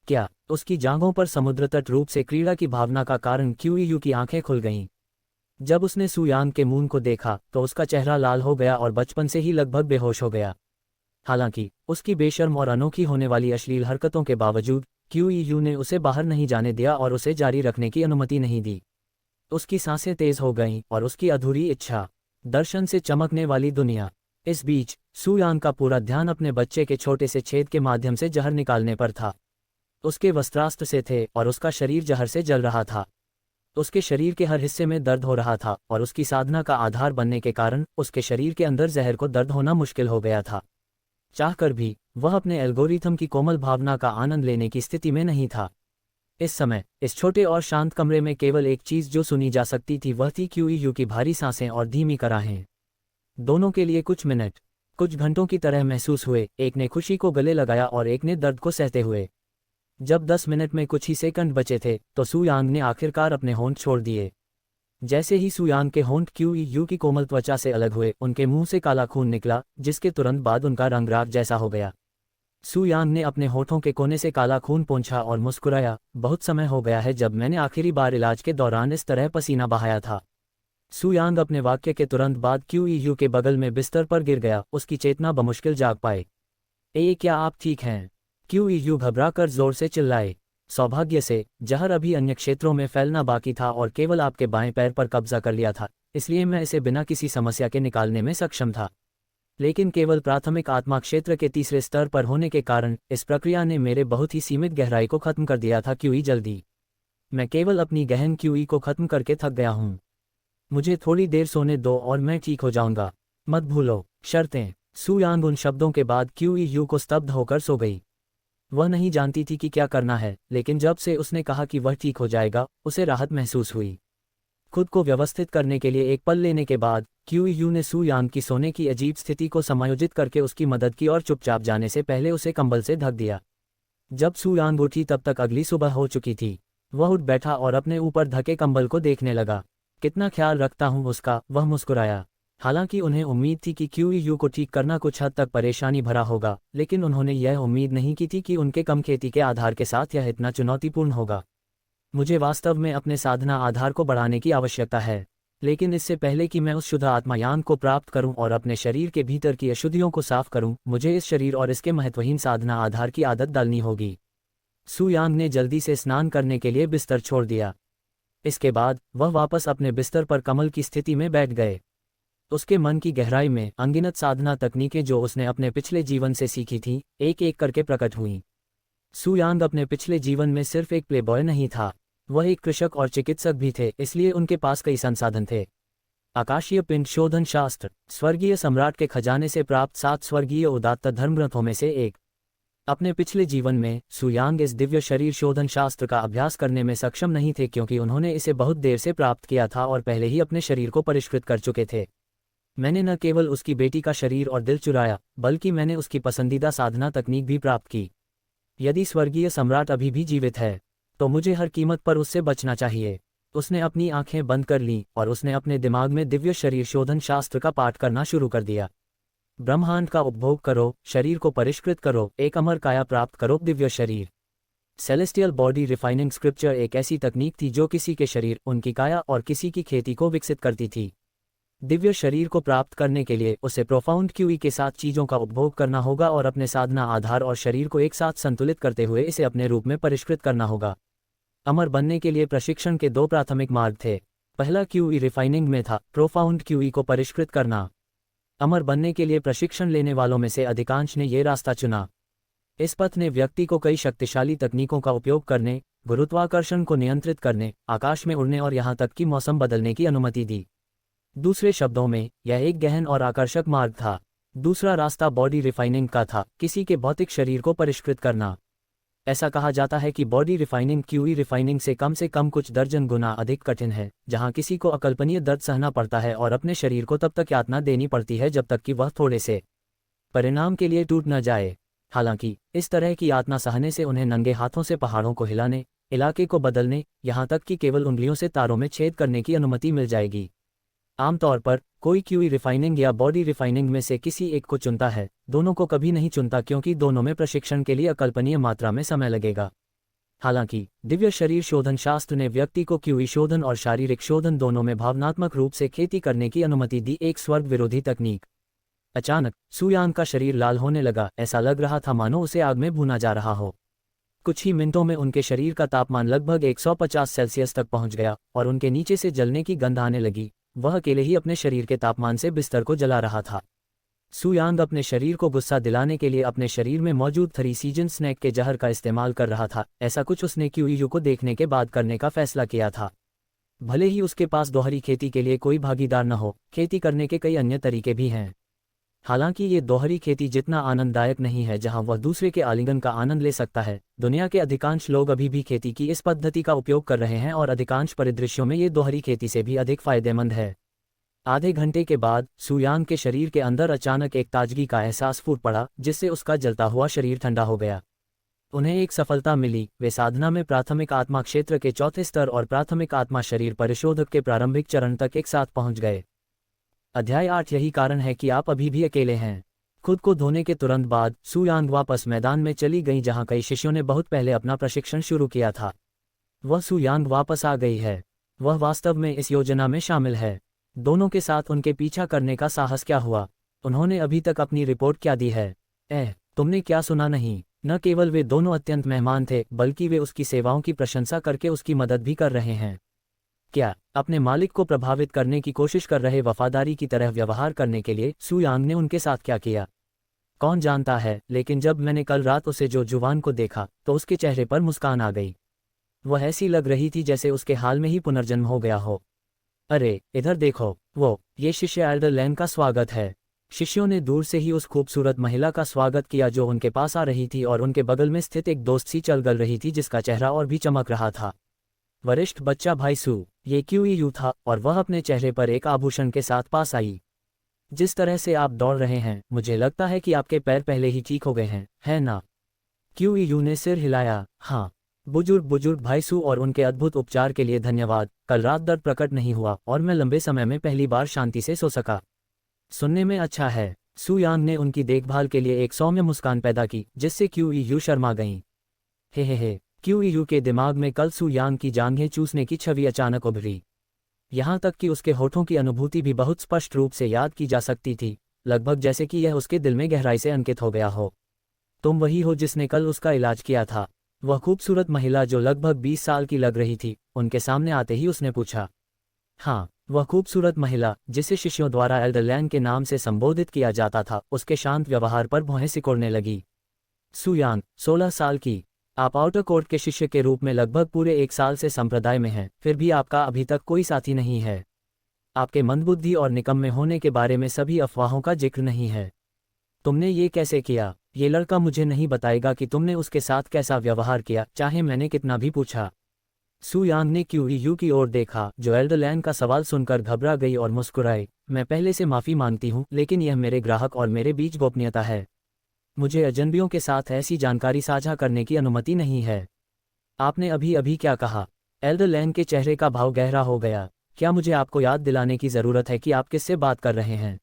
क्या? उसकी जांघों पर समुद्र तट रूप से क्रीड़ा की भावना का कारण क्यूईयू की आंखें खुल गईं। जब उसने सू यांग के मुंह को देखा तो उसका चेहरा लाल हो गया और बचपन से ही लगभग बेहोश हो गया। हालांकि उसकी बेशर्म और अनोखी होने वाली अश्लील हरकतों के बावजूद क्यूईयू ने उसे बाहर नहीं जाने दिया और उसे जारी रखने की अनुमति नहीं दी। उसकी सांसें तेज हो गईं और उसकी अधूरी इच्छा, दर्शन से चमकने वाली दुनिया। इस बीच सू यांग का पूरा ध्यान अपने बच्चे के छोटे से छेद के माध्यम से जहर निकालने पर था। उसके वस्त्रास्त्र से थे और उसका शरीर जहर से जल रहा था। उसके शरीर के हर हिस्से में दर्द हो रहा था और उसकी साधना का आधार बनने के कारण उसके शरीर के अंदर जहर को दर्द होना मुश्किल हो गया था। चाहकर भी वह अपने एल्गोरिथम की कोमल भावना का आनंद लेने की स्थिति में नहीं था। इस समय इस छोटे और शांत कमरे में केवल एक चीज जो सुनी जा सकती थी वह थी क्यूईयू की भारी सांसें और धीमी कराहें। दोनों के लिए कुछ मिनट, कुछ घंटों की तरह महसूस हुए। एक ने खुशी को गले लगाया और एक ने दर्द को सहते हुए। जब 10 मिनट में कुछ ही सेकंड बचे थे तो सू यांग ने आखिरकार अपने होंठ छोड़ दिए। जैसे ही सू यांग के होंठ क्यूईयू की कोमल त्वचा से अलग हुए, उनके मुंह से काला खून निकला, जिसके तुरंत बाद उनका रंग राख जैसा हो गया। सू यांग ने अपने होठों के कोने से काला खून पोंछा और मुस्कुराया। बहुत समय हो गया है जब मैंने आखिरी बार इलाज के दौरान इस तरह पसीना बहाया था। सू यांग अपने वाक्य के तुरंत बाद क्यूईयू के बगल में बिस्तर पर गिर गया। उसकी चेतना बमुश्किल जाग पाए। क्या आप ठीक हैं? क्यूईयू घबराकर जोर से चिल्लाए। सौभाग्य से जहर अभी अन्य क्षेत्रों में फैलना बाकी था और केवल आपके बाएं पैर पर कब्जा कर लिया था, इसलिए मैं इसे बिना किसी समस्या के निकालने में सक्षम था। लेकिन केवल प्राथमिक आत्मा क्षेत्र के तीसरे स्तर पर होने के कारण इस प्रक्रिया ने मेरे बहुत ही सीमित गहराई को खत्म कर दिया था। क्यूई जल्दी, मैं केवल अपनी गहन क्यूई को खत्म करके थक गया हूँ। मुझे थोड़ी देर सोने दो और मैं ठीक हो जाऊंगा। मत भूलो शर्तें। सू यांग उन शब्दों के बाद क्यूईयू को स्तब्ध होकर सो गई। वह नहीं जानती थी कि क्या करना है, लेकिन जब से उसने कहा कि वह ठीक हो जाएगा, उसे राहत महसूस हुई। खुद को व्यवस्थित करने के लिए एक पल लेने के बाद क्यूईयू ने सू यांग की सोने की अजीब स्थिति को समायोजित करके उसकी मदद की और चुपचाप जाने से पहले उसे कंबल से ढक दिया। जब सू यांग उठी तब तक अगली सुबह हो चुकी थी। वह उठ बैठा और अपने ऊपर ढके कंबल को देखने लगा। कितना ख्याल रखता हूँ उसका, वह मुस्कुराया। हालांकि उन्हें उम्मीद थी कि क्यूईयू को ठीक करना कुछ हद तक परेशानी भरा होगा, लेकिन उन्होंने यह उम्मीद नहीं की थी कि उनके कम खेती के आधार के साथ यह इतना चुनौतीपूर्ण होगा। मुझे वास्तव में अपने साधना आधार को बढ़ाने की आवश्यकता है, लेकिन इससे पहले कि मैं उस शुद्ध आत्मायान को प्राप्त करूं और अपने शरीर के भीतर की अशुद्धियों को साफ करूं, मुझे इस शरीर और इसके महत्वहीन साधना आधार की आदत डालनी होगी। सू यांग ने जल्दी से स्नान करने के लिए बिस्तर छोड़ दिया। इसके बाद वह वापस अपने बिस्तर पर कमल की स्थिति में बैठ गए। उसके मन की गहराई में अनगिनत साधना तकनीकें जो उसने अपने पिछले जीवन से सीखी थीं, एक एक करके प्रकट हुईं। सू यांग अपने पिछले जीवन में सिर्फ एक प्लेबॉय नहीं था, वह एक कृषक और चिकित्सक भी थे, इसलिए उनके पास कई संसाधन थे। आकाशीय पिंड शोधन शास्त्र, स्वर्गीय सम्राट के खजाने से प्राप्त 7 स्वर्गीय उदात्त धर्मग्रंथों में से एक। अपने पिछले जीवन में सू यांग इस दिव्य शरीर शोधन शास्त्र का अभ्यास करने में सक्षम नहीं थे, क्योंकि उन्होंने इसे बहुत देर से प्राप्त किया था और पहले ही अपने शरीर को परिष्कृत कर चुके थे। मैंने न केवल उसकी बेटी का शरीर और दिल चुराया, बल्कि मैंने उसकी पसंदीदा साधना तकनीक भी प्राप्त की। यदि स्वर्गीय सम्राट अभी भी जीवित है तो मुझे हर कीमत पर उससे बचना चाहिए। उसने अपनी आंखें बंद कर लीं और उसने अपने दिमाग में दिव्य शरीर शोधन शास्त्र का पाठ करना शुरू कर दिया। ब्रह्मांड का उपभोग करो, शरीर को परिष्कृत करो, एक अमर काया प्राप्त करो, दिव्य शरीर। सेलेस्टियल बॉडी रिफाइनिंग स्क्रिप्चर एक ऐसी तकनीक थी जो किसी के शरीर, उनकी काया और किसी की खेती को विकसित करती थी। दिव्य शरीर को प्राप्त करने के लिए उसे प्रोफाउंड क्यूई के साथ चीज़ों का उपभोग करना होगा और अपने साधना आधार और शरीर को एक साथ संतुलित करते हुए इसे अपने रूप में परिष्कृत करना होगा। अमर बनने के लिए प्रशिक्षण के दो प्राथमिक मार्ग थे। पहला क्यूई रिफाइनिंग में था, प्रोफाउंड क्यूई को परिष्कृत करना। अमर बनने के लिए प्रशिक्षण लेने वालों में से अधिकांश ने ये रास्ता चुना। इस पथ ने व्यक्ति को कई शक्तिशाली तकनीकों का उपयोग करने, गुरुत्वाकर्षण को नियंत्रित करने, आकाश में उड़ने और यहाँ तक कि मौसम बदलने की अनुमति दी। दूसरे शब्दों में, यह एक गहन और आकर्षक मार्ग था। दूसरा रास्ता बॉडी रिफाइनिंग का था, किसी के भौतिक शरीर को परिष्कृत करना। ऐसा कहा जाता है कि बॉडी रिफाइनिंग क्यूई रिफाइनिंग से कम कुछ दर्जन गुना अधिक कठिन है, जहां किसी को अकल्पनीय दर्द सहना पड़ता है और अपने शरीर को तब तक यातना देनी पड़ती है जब तक कि वह थोड़े से परिणाम के लिए टूट न जाए। हालांकि इस तरह की यातना सहने से उन्हें नंगे हाथों से पहाड़ों को हिलाने, इलाके को बदलने, यहाँ तक कि केवल उंगलियों से तारों में छेद करने की अनुमति मिल जाएगी। आमतौर पर कोई क्यूई रिफाइनिंग या बॉडी रिफाइनिंग में से किसी एक को चुनता है, दोनों को कभी नहीं चुनता, क्योंकि दोनों में प्रशिक्षण के लिए अकल्पनीय मात्रा में समय लगेगा। हालांकि दिव्य शरीर शोधन शास्त्र ने व्यक्ति को क्यूई शोधन और शारीरिक शोधन दोनों में भावनात्मक रूप से खेती करने की अनुमति दी, एक स्वर्ग विरोधी तकनीक। अचानक सू यांग का शरीर लाल होने लगा, ऐसा लग रहा था मानो उसे आग में भूना जा रहा हो। कुछ ही मिनटों में उनके शरीर का तापमान लगभग 150 सेल्सियस तक पहुंच गया और उनके नीचे से जलने की गंध आने लगी। वह अकेले ही अपने शरीर के तापमान से बिस्तर को जला रहा था। सू यांग अपने शरीर को गुस्सा दिलाने के लिए अपने शरीर में मौजूद 3 सीजन स्नैक के जहर का इस्तेमाल कर रहा था। ऐसा कुछ उसने क्यूईयू को देखने के बाद करने का फैसला किया था। भले ही उसके पास दोहरी खेती के लिए कोई भागीदार न हो, खेती करने के कई अन्य तरीके भी हैं। हालांकि ये दोहरी खेती जितना आनंददायक नहीं है जहां वह दूसरे के आलिंगन का आनंद ले सकता है। दुनिया के अधिकांश लोग अभी भी खेती की इस पद्धति का उपयोग कर रहे हैं और अधिकांश परिदृश्यों में ये दोहरी खेती से भी अधिक फायदेमंद है। आधे घंटे के बाद सू यांग के शरीर के अंदर अचानक एक ताजगी का एहसास फूट पड़ा, जिससे उसका जलता हुआ शरीर ठंडा हो गया। उन्हें एक सफलता मिली। वे साधना में प्राथमिक आत्मा क्षेत्र के चौथे स्तर और प्राथमिक आत्मा शरीर परिशोधक के प्रारंभिक चरण तक एक साथ पहुंच गए। अध्याय 8। यही कारण है कि आप अभी भी अकेले हैं। खुद को धोने के तुरंत बाद सू यांग वापस मैदान में चली गई जहां कई शिष्यों ने बहुत पहले अपना प्रशिक्षण शुरू किया था। वह सू यांग वापस आ गई है। वह वास्तव में इस योजना में शामिल है। दोनों के साथ उनके पीछा करने का साहस क्या हुआ? उन्होंने अभी तक अपनी रिपोर्ट क्या दी है? तुमने क्या सुना नहीं? न केवल वे दोनों अत्यंत मेहमान थे, बल्कि वे उसकी सेवाओं की प्रशंसा करके उसकी मदद भी कर रहे हैं। क्या अपने मालिक को प्रभावित करने की कोशिश कर रहे वफादारी की तरह व्यवहार करने के लिए सू यांग ने उनके साथ क्या किया? कौन जानता है, लेकिन जब मैंने कल रात उसे जो जुवान को देखा तो उसके चेहरे पर मुस्कान आ गई। वह ऐसी लग रही थी जैसे उसके हाल में ही पुनर्जन्म हो गया हो। अरे इधर देखो, ये शिष्य एल्डर लैन का स्वागत है। शिष्यों ने दूर से ही उस खूबसूरत महिला का स्वागत किया जो उनके पास आ रही थी और उनके बगल में स्थित एक दोस्त सी चलगल रही थी जिसका चेहरा और भी चमक रहा था। वरिष्ठ बच्चा भाई सू, ये क्यूईयू था और वह अपने चेहरे पर एक आभूषण के साथ पास आई। जिस तरह से आप दौड़ रहे हैं, मुझे लगता है कि आपके पैर पहले ही ठीक हो गए हैं, है ना? क्यूईयू ने सिर हिलाया। हाँ, बुजुर्ग भाई सू, और उनके अद्भुत उपचार के लिए धन्यवाद। कल रात दर्द प्रकट नहीं हुआ और मैं लंबे समय में पहली बार शांति से सो सका। सुनने में अच्छा है। सू यांग ने उनकी देखभाल के लिए एक सौम्य मुस्कान पैदा की, जिससे क्यूईयू शर्मा गईं। हे। क्यूईयू के दिमाग में कल सू यांग की जांघें चूसने की छवि अचानक उभरी। यहाँ तक कि उसके होठों की अनुभूति भी बहुत स्पष्ट रूप से याद की जा सकती थी, लगभग जैसे कि यह उसके दिल में गहराई से अंकित हो गया हो। तुम वही हो जिसने कल उसका इलाज किया था? वह खूबसूरत महिला जो लगभग 20 साल की लग रही थी, उनके सामने आते ही उसने पूछा। हाँ, वह खूबसूरत महिला जिसे शिष्यों द्वारा एल्डर लैन के नाम से संबोधित किया जाता था, उसके शांत व्यवहार पर भौहें सिकोड़ने लगी। सू यांग, 16 साल की। आप आउटर कोर्ट के शिष्य के रूप में लगभग पूरे 1 साल से संप्रदाय में हैं, फिर भी आपका अभी तक कोई साथी नहीं है। आपके मंदबुद्धि और निकम्मे होने के बारे में सभी अफवाहों का जिक्र नहीं है। तुमने ये कैसे किया? ये लड़का मुझे नहीं बताएगा कि तुमने उसके साथ कैसा व्यवहार किया, चाहे मैंने कितना भी पूछा। सू यांग ने क्यूईयू की ओर देखा, जो एल्डर लैन का सवाल सुनकर घबरा गई और मुस्कुराई। मैं पहले से माफ़ी मांगती हूँ, लेकिन यह मेरे ग्राहक और मेरे बीच गोपनीयता है। मुझे अजनबियों के साथ ऐसी जानकारी साझा करने की अनुमति नहीं है। आपने अभी क्या कहा? एल्डर लैन के चेहरे का भाव गहरा हो गया। क्या मुझे आपको याद दिलाने की ज़रूरत है कि आप किससे बात कर रहे हैं?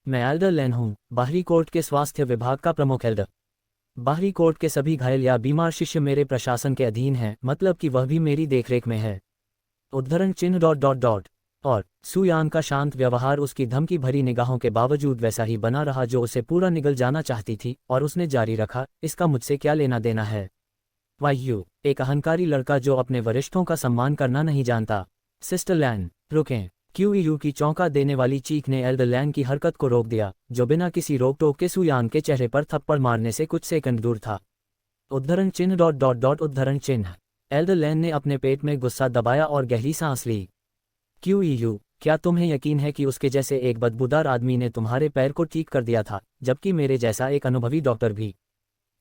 मैं एल्डर लैन हूँ, बाहरी कोर्ट के स्वास्थ्य विभाग का प्रमुख एल्डर। बाहरी कोर्ट के सभी घायल या बीमार शिष्य मेरे प्रशासन के अधीन हैं, मतलब कि वह भी मेरी देखरेख में है। उद्धरण चिन्ह ... और सू यान का शांत व्यवहार उसकी धमकी भरी निगाहों के बावजूद वैसा ही बना रहा जो उसे पूरा निगल जाना चाहती थी, और उसने जारी रखा, इसका मुझसे क्या लेना देना है? वायु, एक अहंकारी लड़का जो अपने वरिष्ठों का सम्मान करना नहीं जानता। सिस्टर लैन, रुकें। क्यूयू की चौंका देने वाली चीख ने एल्डर लैन की हरकत को रोक दिया, जो बिना किसी रोक टोक के सू यान के चेहरे पर थप्पड़ मारने से कुछ सेकंड दूर था। उद्धरण चिन्ह ... उद्धरण चिन्ह। एल्डर लैन ने अपने पेट में गुस्सा दबाया और गहरी सांस ली। क्यूयू, क्या तुम्हें यकीन है कि उसके जैसे एक बदबूदार आदमी ने तुम्हारे पैर को ठीक कर दिया था, जबकि मेरे जैसा एक अनुभवी डॉक्टर भी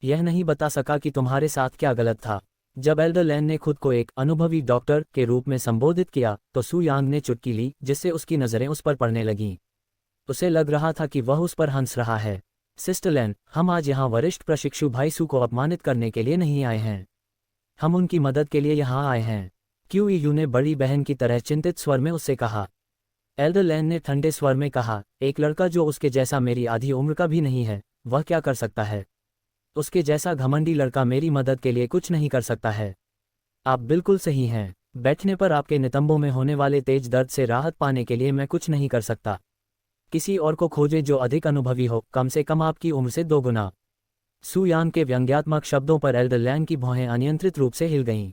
यह नहीं बता सका कि तुम्हारे साथ क्या गलत था? जब एल्डर लैन ने खुद को एक अनुभवी डॉक्टर के रूप में संबोधित किया, तो सू यांग ने चुटकी ली, जिससे उसकी नज़रें उस पर पड़ने लगीं। उसे लग रहा था कि वह उस पर हंस रहा है। सिस्टर लैन, हम आज यहाँ वरिष्ठ प्रशिक्षु भाई सू को अपमानित करने के लिए नहीं आए हैं। हम उनकी मदद के लिए यहाँ आए हैं। क्यूयू ने बड़ी बहन की तरह चिंतित स्वर में उससे कहा। एल्डर लैन ने ठंडे स्वर में कहा, एक लड़का जो उसके जैसा मेरी आधी उम्र का भी नहीं है, वह क्या कर सकता है? उसके जैसा घमंडी लड़का मेरी मदद के लिए कुछ नहीं कर सकता है। आप बिल्कुल सही हैं। बैठने पर आपके नितंबों में होने वाले तेज दर्द से राहत पाने के लिए मैं कुछ नहीं कर सकता। किसी और को खोजें जो अधिक अनुभवी हो, कम से कम आपकी उम्र से 2 गुना। सू यान के व्यंग्यात्मक शब्दों पर एल्डर लैन की भौहें अनियंत्रित रूप से हिल गईं।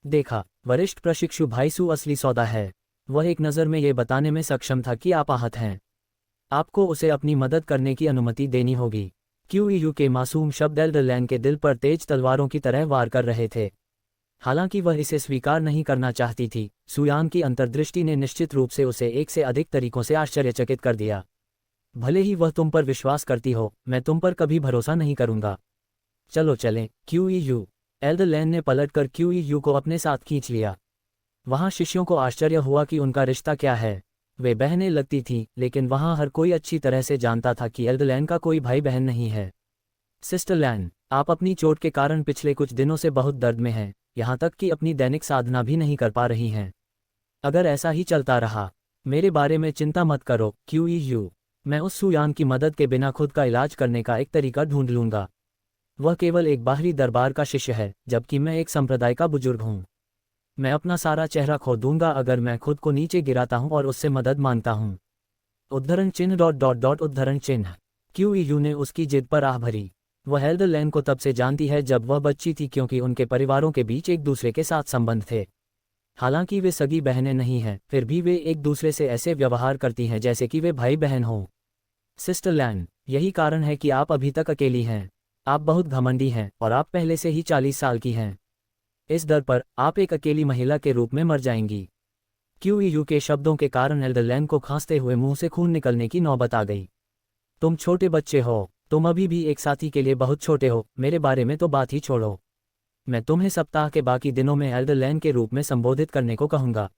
देखा, वरिष्ठ प्रशिक्षु भाई सू असली सौदा है। वह एक नज़र में ये बताने में सक्षम था कि आप आहत हैं। आपको उसे अपनी मदद करने की अनुमति देनी होगी। क्यूयू के मासूम शब्द एल्डर लैन के दिल पर तेज तलवारों की तरह वार कर रहे थे। हालांकि वह इसे स्वीकार नहीं करना चाहती थी, सू यान की अंतर्दृष्टि ने निश्चित रूप से उसे एक से अधिक तरीकों से आश्चर्यचकित कर दिया। भले ही वह तुम पर विश्वास करती हो, मैं तुम पर कभी भरोसा नहीं करूंगा। चलो चलें, क्यूयू। एल्डर लैन ने पलटकर क्यूयू को अपने साथ खींच लिया। वहां शिष्यों को आश्चर्य हुआ कि उनका रिश्ता क्या है। वे बहनें लगती थीं, लेकिन वहां हर कोई अच्छी तरह से जानता था कि एल्डर लैन का कोई भाई बहन नहीं है। सिस्टर लैन, आप अपनी चोट के कारण पिछले कुछ दिनों से बहुत दर्द में हैं, यहाँ तक कि अपनी दैनिक साधना भी नहीं कर पा रही हैं। अगर ऐसा ही चलता रहा, मेरे बारे में चिंता मत करो क्यूयू। मैं उस सू यान की मदद के बिना खुद का इलाज करने का एक तरीका ढूंढ लूंगा। वह केवल एक बाहरी दरबार का शिष्य है, जबकि मैं एक संप्रदाय का बुजुर्ग हूँ। मैं अपना सारा चेहरा खो दूंगा अगर मैं खुद को नीचे गिराता हूं और उससे मदद मांगता हूं। उद्धरण चिन्ह ... उद्धरण चिन्ह। क्यूयू ने उसकी जिद पर आह भरी। वह एल्डर लैन को तब से जानती है जब वह बच्ची थी, क्योंकि उनके परिवारों के बीच एक दूसरे के साथ संबंध थे। हालांकि वे सगी बहनें नहीं हैं, फिर भी वे एक दूसरे से ऐसे व्यवहार करती हैं जैसे कि वे भाई बहन हों। सिस्टर लैन, यही कारण है कि आप अभी तक अकेली हैं। आप बहुत घमंडी हैं और आप पहले से ही 40 साल की हैं। इस दर पर आप एक अकेली महिला के रूप में मर जाएंगी। क्यूयू के शब्दों के कारण एल्डर लैन को खांसते हुए मुंह से खून निकलने की नौबत आ गई। तुम छोटे बच्चे हो, तुम अभी भी एक साथी के लिए बहुत छोटे हो, मेरे बारे में तो बात ही छोड़ो। मैं तुम्हें सप्ताह के बाकी दिनों में एल्डर लैन के रूप में संबोधित करने को कहूँगा।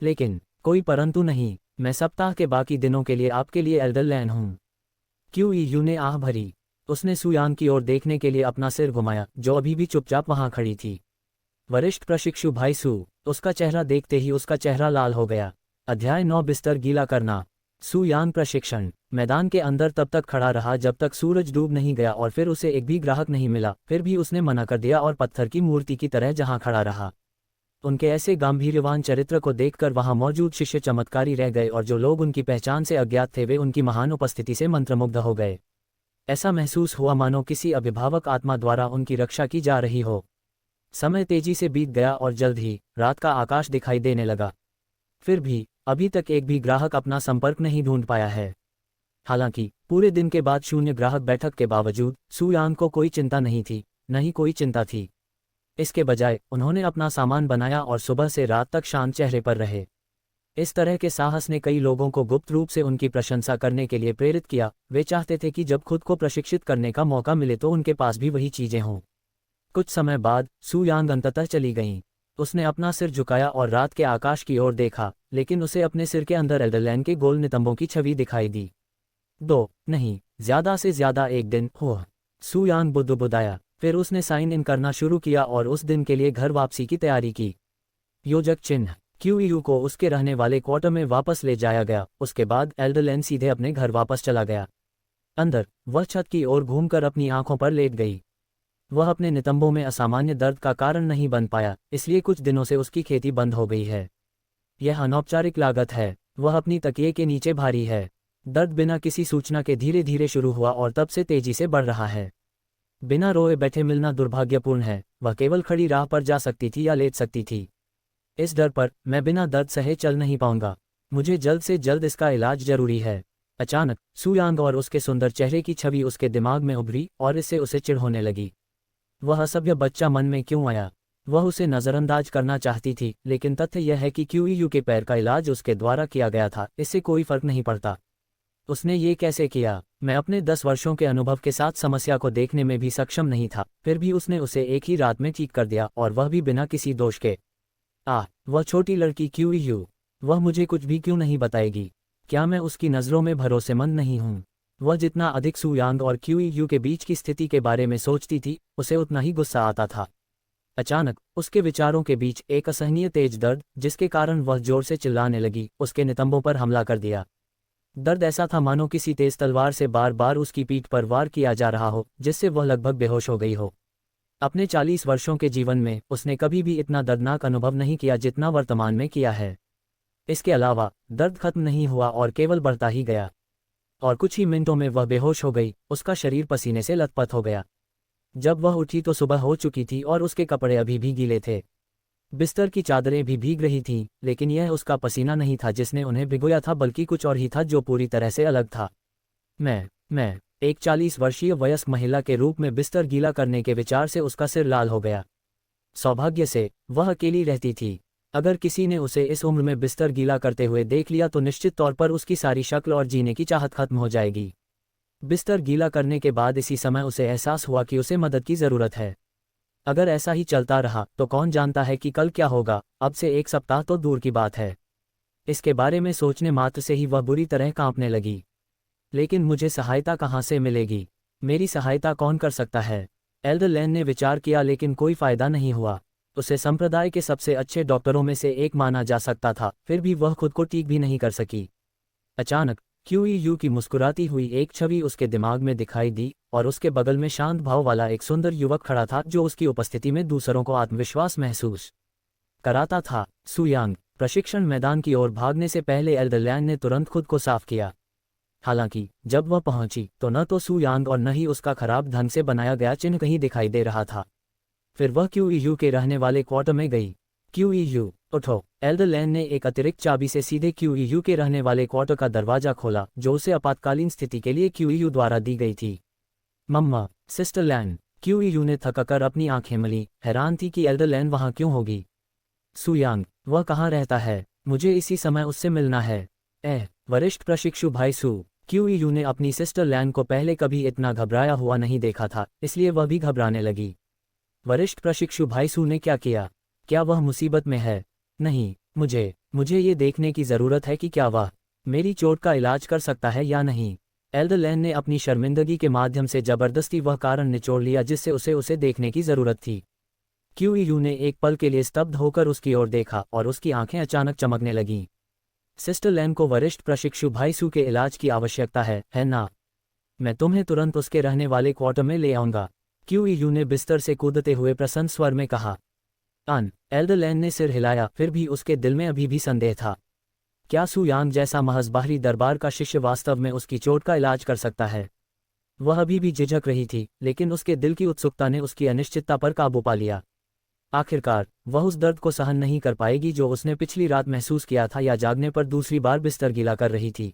लेकिन कोई परंतु नहीं, मैं सप्ताह के बाकी दिनों के लिए आपके लिए एल्डर लैन हूँ। क्यूयू ने आह भरी। उसने सू यान की ओर देखने के लिए अपना सिर घुमाया, जो अभी भी चुपचाप वहां खड़ी थी। वरिष्ठ प्रशिक्षु भाई सू। उसका चेहरा देखते ही उसका चेहरा लाल हो गया। अध्याय 9 बिस्तर गीला करना। सू यान प्रशिक्षण। मैदान के अंदर तब तक खड़ा रहा जब तक सूरज डूब नहीं गया और फिर उसे एक भी ग्राहक नहीं मिला। फिर भी उसने मना कर दिया और पत्थर की मूर्ति की तरह जहां खड़ा रहा। उनके ऐसे गंभीरवान चरित्र को देखकर वहां मौजूद शिष्य चमत्कारी रह गए और जो लोग उनकी पहचान से अज्ञात थे वे उनकी महान उपस्थिति से मंत्रमुग्ध हो गए। ऐसा महसूस हुआ मानो किसी अभिभावक आत्मा द्वारा उनकी रक्षा की जा रही हो। समय तेजी से बीत गया और जल्द ही रात का आकाश दिखाई देने लगा। फिर भी अभी तक एक भी ग्राहक अपना संपर्क नहीं ढूंढ पाया है। हालांकि पूरे दिन के बाद शून्य ग्राहक बैठक के बावजूद सू यान को कोई चिंता नहीं थी, न ही कोई चिंता थी। इसके बजाय उन्होंने अपना सामान बनाया और सुबह से रात तक शांत चेहरे पर रहे। इस तरह के साहस ने कई लोगों को गुप्त रूप से उनकी प्रशंसा करने के लिए प्रेरित किया। वे चाहते थे कि जब खुद को प्रशिक्षित करने का मौका मिले तो उनके पास भी वही चीजें हों। कुछ समय बाद सू यान अंततः चली गईं। उसने अपना सिर झुकाया और रात के आकाश की ओर देखा, लेकिन उसे अपने सिर के अंदर एल्डर लैन के गोल नितंबों की छवि दिखाई दी। 2 नहीं, ज्यादा से ज्यादा 1 दिन हुआ। सू यान बुदबुदाया। फिर उसने साइन इन करना शुरू किया और उस दिन के लिए घर वापसी की तैयारी की। योजक चिन्ह। क्यूईयू को उसके रहने वाले क्वार्टर में वापस ले जाया गया। उसके बाद एल्डरलैन सीधे अपने घर वापस चला गया। अंदर वह छत की ओर घूमकर अपनी आंखों पर लेट गई। वह अपने नितंबों में असामान्य दर्द का कारण नहीं बन पाया, इसलिए कुछ दिनों से उसकी खेती बंद हो गई है। यह अनौपचारिक लागत है। वह अपनी तकिए के नीचे भारी है। दर्द बिना किसी सूचना के धीरे धीरे शुरू हुआ और तब से तेजी से बढ़ रहा है। बिना रोए बैठे मिलना दुर्भाग्यपूर्ण है। वह केवल खड़ी राह पर जा सकती थी या लेट सकती थी। इस डर पर मैं बिना दर्द सहे चल नहीं पाऊंगा। मुझे जल्द से जल्द इसका इलाज जरूरी है। अचानक सुयांग और उसके सुंदर चेहरे की छवि उसके दिमाग में उभरी और इससे उसे चिढ़ होने लगी। वह असभ्य बच्चा मन में क्यों आया? वह उसे नज़रअंदाज करना चाहती थी, लेकिन तथ्य यह है कि क्यूईयू के पैर का इलाज उसके द्वारा किया गया था। इससे कोई फर्क नहीं पड़ता। उसने ये कैसे किया? मैं अपने 10 वर्षों के अनुभव के साथ समस्या को देखने में भी सक्षम नहीं था, फिर भी उसने उसे एक ही रात में ठीक कर दिया, और वह भी बिना किसी दोष के। वह छोटी लड़की क्यूईयू, वह मुझे कुछ भी क्यों नहीं बताएगी? क्या मैं उसकी नज़रों में भरोसेमंद नहीं हूँ? वह जितना अधिक सुयांग और क्यूईयू के बीच की स्थिति के बारे में सोचती थी, उसे उतना ही गुस्सा आता था। अचानक उसके विचारों के बीच एक असहनीय तेज दर्द, जिसके कारण वह जोर से चिल्लाने लगी, उसके नितंबों पर हमला कर दिया। दर्द ऐसा था मानो किसी तेज तलवार से बार बार उसकी पीठ पर वार किया जा रहा हो, जिससे वह लगभग बेहोश हो गई हो। अपने 40 वर्षों के जीवन में उसने कभी भी इतना दर्दनाक अनुभव नहीं किया जितना वर्तमान में किया है। इसके अलावा दर्द खत्म नहीं हुआ और केवल बढ़ता ही गया, और कुछ ही मिनटों में वह बेहोश हो गई। उसका शरीर पसीने से लथपथ हो गया। जब वह उठी तो सुबह हो चुकी थी और उसके कपड़े अभी भी गीले थे। बिस्तर की चादरें भी भीग रही थीं, लेकिन यह उसका पसीना नहीं था जिसने उन्हें भिगोया था, बल्कि कुछ और ही था जो पूरी तरह से अलग था। मैं एक 40 वर्षीय वयस्क महिला के रूप में बिस्तर गीला करने के विचार से उसका सिर लाल हो गया। सौभाग्य से वह अकेली रहती थी। अगर किसी ने उसे इस उम्र में बिस्तर गीला करते हुए देख लिया तो निश्चित तौर पर उसकी सारी शक्ल और जीने की चाहत खत्म हो जाएगी। बिस्तर गीला करने के बाद इसी समय उसे एहसास हुआ कि उसे मदद की ज़रूरत है। अगर ऐसा ही चलता रहा तो कौन जानता है कि कल क्या होगा। अब से 1 सप्ताह तो दूर की बात है। इसके बारे में सोचने मात्र से ही वह बुरी तरह कांपने लगी। लेकिन मुझे सहायता कहाँ से मिलेगी? मेरी सहायता कौन कर सकता है? एल्डरलैन ने विचार किया, लेकिन कोई फायदा नहीं हुआ। उसे संप्रदाय के सबसे अच्छे डॉक्टरों में से एक माना जा सकता था, फिर भी वह खुद को ठीक भी नहीं कर सकी। अचानक क्यूईयू की मुस्कुराती हुई एक छवि उसके दिमाग में दिखाई दी, और उसके बगल में शांत भाव वाला एक सुंदर युवक खड़ा था जो उसकी उपस्थिति में दूसरों को आत्मविश्वास महसूस कराता था। सुयांग प्रशिक्षण मैदान की ओर भागने से पहले एल्डरलैन ने तुरंत खुद को साफ किया। हालांकि जब वह पहुंची तो न तो सुयांग और न ही उसका खराब ढंग से बनाया गया चिन्ह कहीं दिखाई दे रहा था। फिर वह क्यूईयू के रहने वाले क्वार्टर में गई। क्यूईयू उठो। एल्डरलैन ने एक अतिरिक्त चाबी से सीधे क्यूईयू के रहने वाले क्वार्टर का दरवाजा खोला, जो उसे आपातकालीन स्थिति के लिए क्यूईयू द्वारा दी गई थी। मम्मा, सिस्टर लैन। क्यूईयू ने थककर अपनी आंखें मली, हैरान थी कि एल्डरलैन वहां क्यों होगी। सुयांग, वह कहाँ रहता है? मुझे इसी समय उससे मिलना है। वरिष्ठ प्रशिक्षु भाई सू। क्यूईयू ने अपनी सिस्टर लैन को पहले कभी इतना घबराया हुआ नहीं देखा था, इसलिए वह भी घबराने लगी। वरिष्ठ प्रशिक्षु भाई सू ने क्या किया? क्या वह मुसीबत में है? नहीं, मुझे ये देखने की ज़रूरत है कि क्या वह मेरी चोट का इलाज कर सकता है या नहीं। एल्डरलैन ने अपनी शर्मिंदगी के माध्यम से जबरदस्ती वह कारण निचोड़ लिया जिससे उसे देखने की ज़रूरत थी। क्यूईयू ने एक पल के लिए स्तब्ध होकर उसकी ओर देखा और उसकी आंखें अचानक चमकने लगीं। सिस्टर लैन को वरिष्ठ प्रशिक्षु भाई सू के इलाज की आवश्यकता है ना? मैं तुम्हें तुरंत उसके रहने वाले क्वार्टर में ले आऊँगा, क्यूईयू ने बिस्तर से कूदते हुए प्रसन्न स्वर में कहा। एल्डरलैन ने सिर हिलाया, फिर भी उसके दिल में अभी भी संदेह था। क्या सुयांग जैसा महज बाहरी दरबार का शिष्य वास्तव में उसकी चोट का इलाज कर सकता है? वह अभी भी झिझक रही थी, लेकिन उसके दिल की उत्सुकता ने उसकी अनिश्चितता पर काबू पा लिया। आखिरकार वह उस दर्द को सहन नहीं कर पाएगी जो उसने पिछली रात महसूस किया था, या जागने पर दूसरी बार बिस्तर गीला कर रही थी।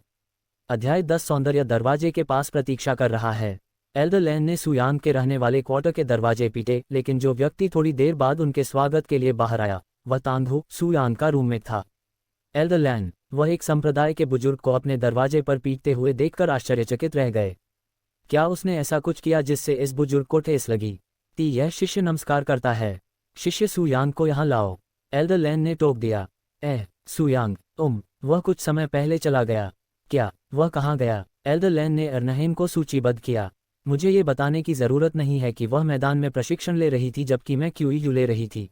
अध्याय 10 सौंदर्य दरवाजे के पास प्रतीक्षा कर रहा है। एल्डरलैन ने सुयांग के रहने वाले क्वार्टर के दरवाजे पीटे, लेकिन जो व्यक्ति थोड़ी देर बाद उनके स्वागत के लिए बाहर आया वह तांधू सुयांग का रूममेट था। एल्डरलैन, वह एक संप्रदाय के बुजुर्ग को अपने दरवाजे पर पीटते हुए देखकर आश्चर्यचकित रह गए। क्या उसने ऐसा कुछ किया जिससे इस बुजुर्ग को ठेस लगी? यह शिष्य नमस्कार करता है। शिष्य सुयांग को यहाँ लाओ, एल्डरलैन ने टोक दिया। सुयांग, वह कुछ समय पहले चला गया। क्या? वह कहाँ गया? एल्डरलैन ने अर्नहेम को सूचीबद्ध किया। मुझे ये बताने की ज़रूरत नहीं है कि वह मैदान में प्रशिक्षण ले रही थी जबकि मैं क्यूईयू ले रही थी।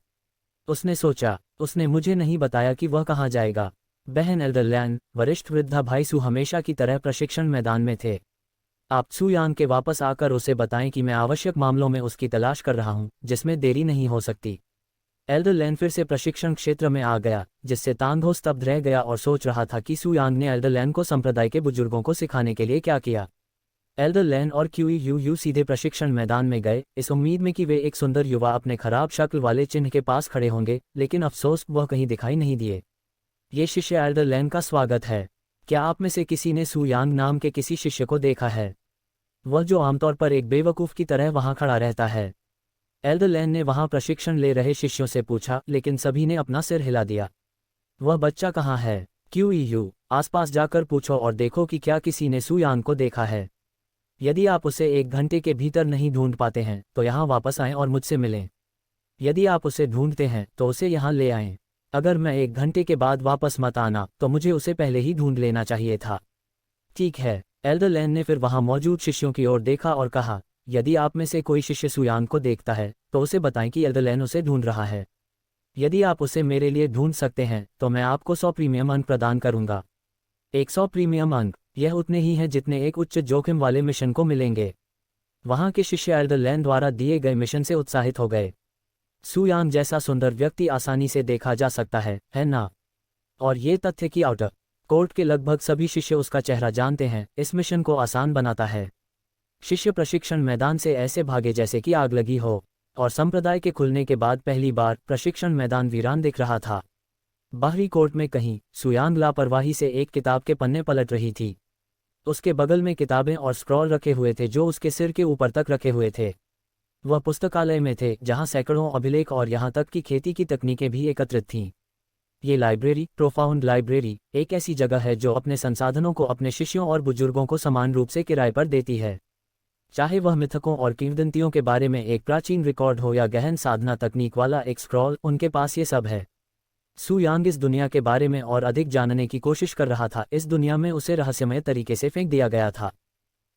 उसने सोचा, उसने मुझे नहीं बताया कि वह कहाँ जाएगा। बहन एल्डरलैन, वरिष्ठ वृद्धा भाई सू हमेशा की तरह प्रशिक्षण मैदान में थे। आप सू यांग के वापस आकर उसे बताएं कि मैं आवश्यक मामलों में उसकी तलाश कर रहा हूं, जिसमें देरी नहीं हो सकती। एल्डरलैन फिर से प्रशिक्षण क्षेत्र में आ गया, जिससे तांधो स्तब्ध रह गया और सोच रहा था कि सू यांग ने एल्डरलैन को संप्रदाय के बुजुर्गों को सिखाने के लिए क्या किया। एल्डरलैन और क्यू सीधे प्रशिक्षण मैदान में गए, इस उम्मीद में कि वे एक सुंदर युवा अपने खराब शक्ल वाले चिन्ह के पास खड़े होंगे, लेकिन अफसोस वह कहीं दिखाई नहीं दिए। ये शिष्य एल्डरलैन का स्वागत है। क्या आप में से किसी ने सू यांग नाम के किसी शिष्य को देखा है? वह जो आमतौर पर एक बेवकूफ़ की तरह वहां खड़ा रहता है। एल्डरलैन ने वहां प्रशिक्षण ले रहे शिष्यों से पूछा, लेकिन सभी ने अपना सिर हिला दिया। वह बच्चा कहाँ है? आसपास जाकर पूछो और देखो कि क्या किसी ने सू यांग को देखा है। यदि आप उसे 1 घंटे के भीतर नहीं ढूंढ पाते हैं तो यहाँ वापस आएं और मुझसे मिलें। यदि आप उसे ढूंढते हैं तो उसे यहाँ ले आएं। अगर मैं 1 घंटे के बाद वापस मत आना तो मुझे उसे पहले ही ढूंढ लेना चाहिए था। ठीक है। एल्डरलैन ने फिर वहां मौजूद शिष्यों की ओर देखा और कहा, यदि आप में से कोई शिष्य सू यांग को देखता है तो उसे बताएं कि एल्डरलैन उसे ढूंढ रहा है। यदि आप उसे मेरे लिए ढूंढ सकते हैं तो मैं आपको 100 प्रीमियम अंक प्रदान करूंगा। 100 प्रीमियम अंक, यह उतने ही हैं जितने एक उच्च जोखिम वाले मिशन को मिलेंगे। वहां के शिष्य एल्डरलैन द्वारा दिए गए मिशन से उत्साहित हो गए। सू यांग जैसा सुंदर व्यक्ति आसानी से देखा जा सकता है ना? और ये तथ्य कि आउटर कोर्ट के लगभग सभी शिष्य उसका चेहरा जानते हैं, इस मिशन को आसान बनाता है। शिष्य प्रशिक्षण मैदान से ऐसे भागे जैसे कि आग लगी हो, और संप्रदाय के खुलने के बाद पहली बार प्रशिक्षण मैदान वीरान दिख रहा था। बाहरी कोर्ट में कहीं सू यांग लापरवाही से एक किताब के पन्ने पलट रही थी। उसके बगल में किताबें और स्क्रॉल रखे हुए थे जो उसके सिर के ऊपर तक रखे हुए थे। वह पुस्तकालय में थे जहां सैकड़ों अभिलेख और यहां तक कि खेती की तकनीकें भी एकत्रित थीं। ये लाइब्रेरी, प्रोफाउंड लाइब्रेरी, एक ऐसी जगह है जो अपने संसाधनों को अपने शिष्यों और बुजुर्गों को समान रूप से किराए पर देती है। चाहे वह मिथकों और किंवदंतियों के बारे में एक प्राचीन रिकॉर्ड हो या गहन साधना तकनीक वाला एक स्क्रॉल, उनके पास ये सब है। सू यांग इस दुनिया के बारे में और अधिक जानने की कोशिश कर रहा था। इस दुनिया में उसे रहस्यमय तरीके से फेंक दिया गया था।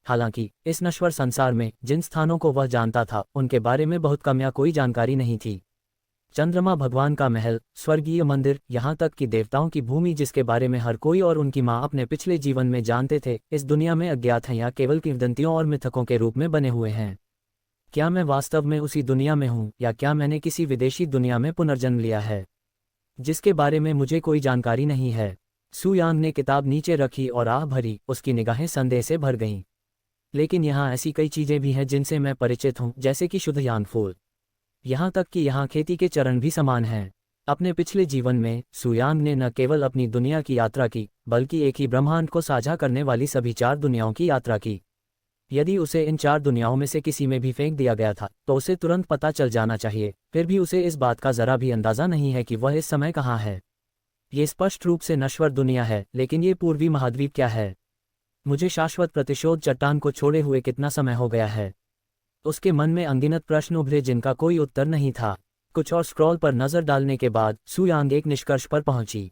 हालांकि इस नश्वर संसार में जिन स्थानों को वह जानता था उनके बारे में बहुत कम या कोई जानकारी नहीं थी। चंद्रमा भगवान का महल, स्वर्गीय मंदिर, यहाँ तक कि देवताओं की भूमि जिसके बारे में हर कोई और उनकी माँ अपने पिछले जीवन में जानते थे, इस दुनिया में अज्ञात हैं या केवल किंवदंतियों और मिथकों के रूप में बने हुए हैं। क्या मैं वास्तव में उसी दुनिया में हूँ या क्या मैंने किसी विदेशी दुनिया में पुनर्जन्म लिया है जिसके बारे में मुझे कोई जानकारी नहीं है? सू यांग ने किताब नीचे रखी और आह भरी, उसकी निगाहें संदेह से भर गईं। लेकिन यहाँ ऐसी कई चीज़ें भी हैं जिनसे मैं परिचित हूँ, जैसे कि शुद्ध यांग फूल। यहाँ तक कि यहाँ खेती के चरण भी समान हैं। अपने पिछले जीवन में सू यांग ने न केवल अपनी दुनिया की यात्रा की, बल्कि एक ही ब्रह्मांड को साझा करने वाली सभी 4 दुनियाओं की यात्रा की। यदि उसे इन 4 दुनियाओं में से किसी में भी फेंक दिया गया था तो उसे तुरंत पता चल जाना चाहिए। फिर भी उसे इस बात का जरा भी अंदाज़ा नहीं है कि वह इस समय कहाँ है। ये स्पष्ट रूप से नश्वर दुनिया है, लेकिन ये पूर्वी महाद्वीप क्या है? मुझे शाश्वत प्रतिशोध चट्टान को छोड़े हुए कितना समय हो गया है? उसके मन में अनगिनत प्रश्न उभरे जिनका कोई उत्तर नहीं था। कुछ और स्क्रॉल पर नज़र डालने के बाद सू यांग एक निष्कर्ष पर पहुंची।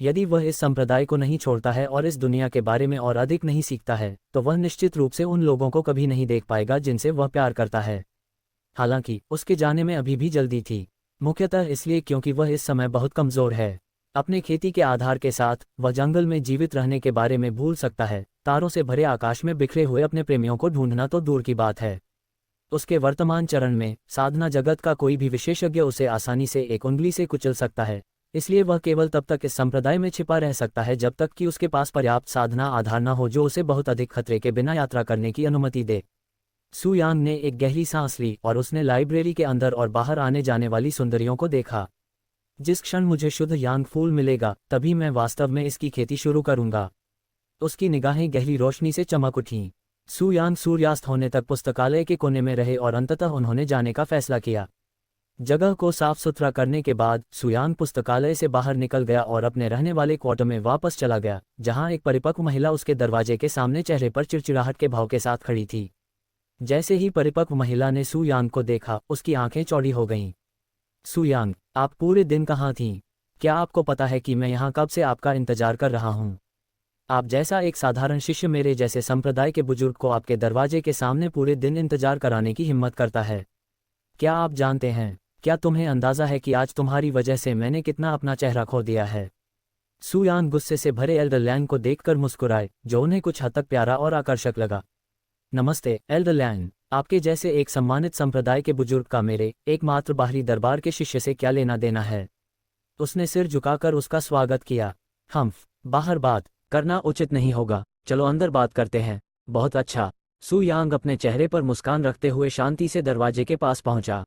यदि वह इस संप्रदाय को नहीं छोड़ता है और इस दुनिया के बारे में और अधिक नहीं सीखता है तो वह निश्चित रूप से उन लोगों को कभी नहीं देख पाएगा जिनसे वह प्यार करता है। हालांकि उसके जाने में अभी भी जल्दी थी, मुख्यतः इसलिए क्योंकि वह इस समय बहुत कमज़ोर है। अपने खेती के आधार के साथ वह जंगल में जीवित रहने के बारे में भूल सकता है। तारों से भरे आकाश में बिखरे हुए अपने प्रेमियों को ढूंढना तो दूर की बात है। उसके वर्तमान चरण में साधना जगत का कोई भी विशेषज्ञ उसे आसानी से एक उंगली से कुचल सकता है। इसलिए वह केवल तब तक इस संप्रदाय में छिपा रह सकता है जब तक कि उसके पास पर्याप्त साधना आधार न हो जो उसे बहुत अधिक खतरे के बिना यात्रा करने की अनुमति दे। सू यांग ने एक गहरी सांस ली और उसने लाइब्रेरी के अंदर और बाहर आने जाने वाली सुंदरियों को देखा। जिस क्षण मुझे शुद्ध यांग फूल मिलेगा तभी मैं वास्तव में इसकी खेती शुरू करूंगा। उसकी निगाहें गहरी रोशनी से चमक उठीं। सू यांग सूर्यास्त होने तक पुस्तकालय के कोने में रहे और अंततः उन्होंने जाने का फैसला किया। जगह को साफ सुथरा करने के बाद सू यांग पुस्तकालय से बाहर निकल गया और अपने रहने वाले क्वार्टर में वापस चला गया, जहां एक परिपक्व महिला उसके दरवाजे के सामने चेहरे पर चिड़चिड़ाहट के भाव के साथ खड़ी थी। जैसे ही परिपक्व महिला ने सू यांग को देखा, उसकी आंखें चौड़ी हो गईं। सू यांग, आप पूरे दिन कहाँ थीं? क्या आपको पता है कि मैं यहाँ कब से आपका इंतजार कर रहा हूँ? आप जैसा एक साधारण शिष्य मेरे जैसे संप्रदाय के बुजुर्ग को आपके दरवाजे के सामने पूरे दिन इंतजार कराने की हिम्मत करता है? क्या आप जानते हैं क्या तुम्हें अंदाजा है कि आज तुम्हारी वजह से मैंने कितना अपना चेहरा खो दिया है? सू यांग गुस्से से भरे एल्डर लैंग को देखकर मुस्कुराए, जो उन्हें कुछ हद तक प्यारा और आकर्षक लगा। नमस्ते एल्डर लैंग, आपके जैसे एक सम्मानित संप्रदाय के बुजुर्ग का मेरे एकमात्र बाहरी दरबार के शिष्य से क्या लेना देना है? उसने सिर झुकाकर उसका स्वागत किया। बाहर बात करना उचित नहीं होगा, चलो अंदर बात करते हैं। बहुत अच्छा। सू यांग अपने चेहरे पर मुस्कान रखते हुए शांति से दरवाजे के पास पहुंचा।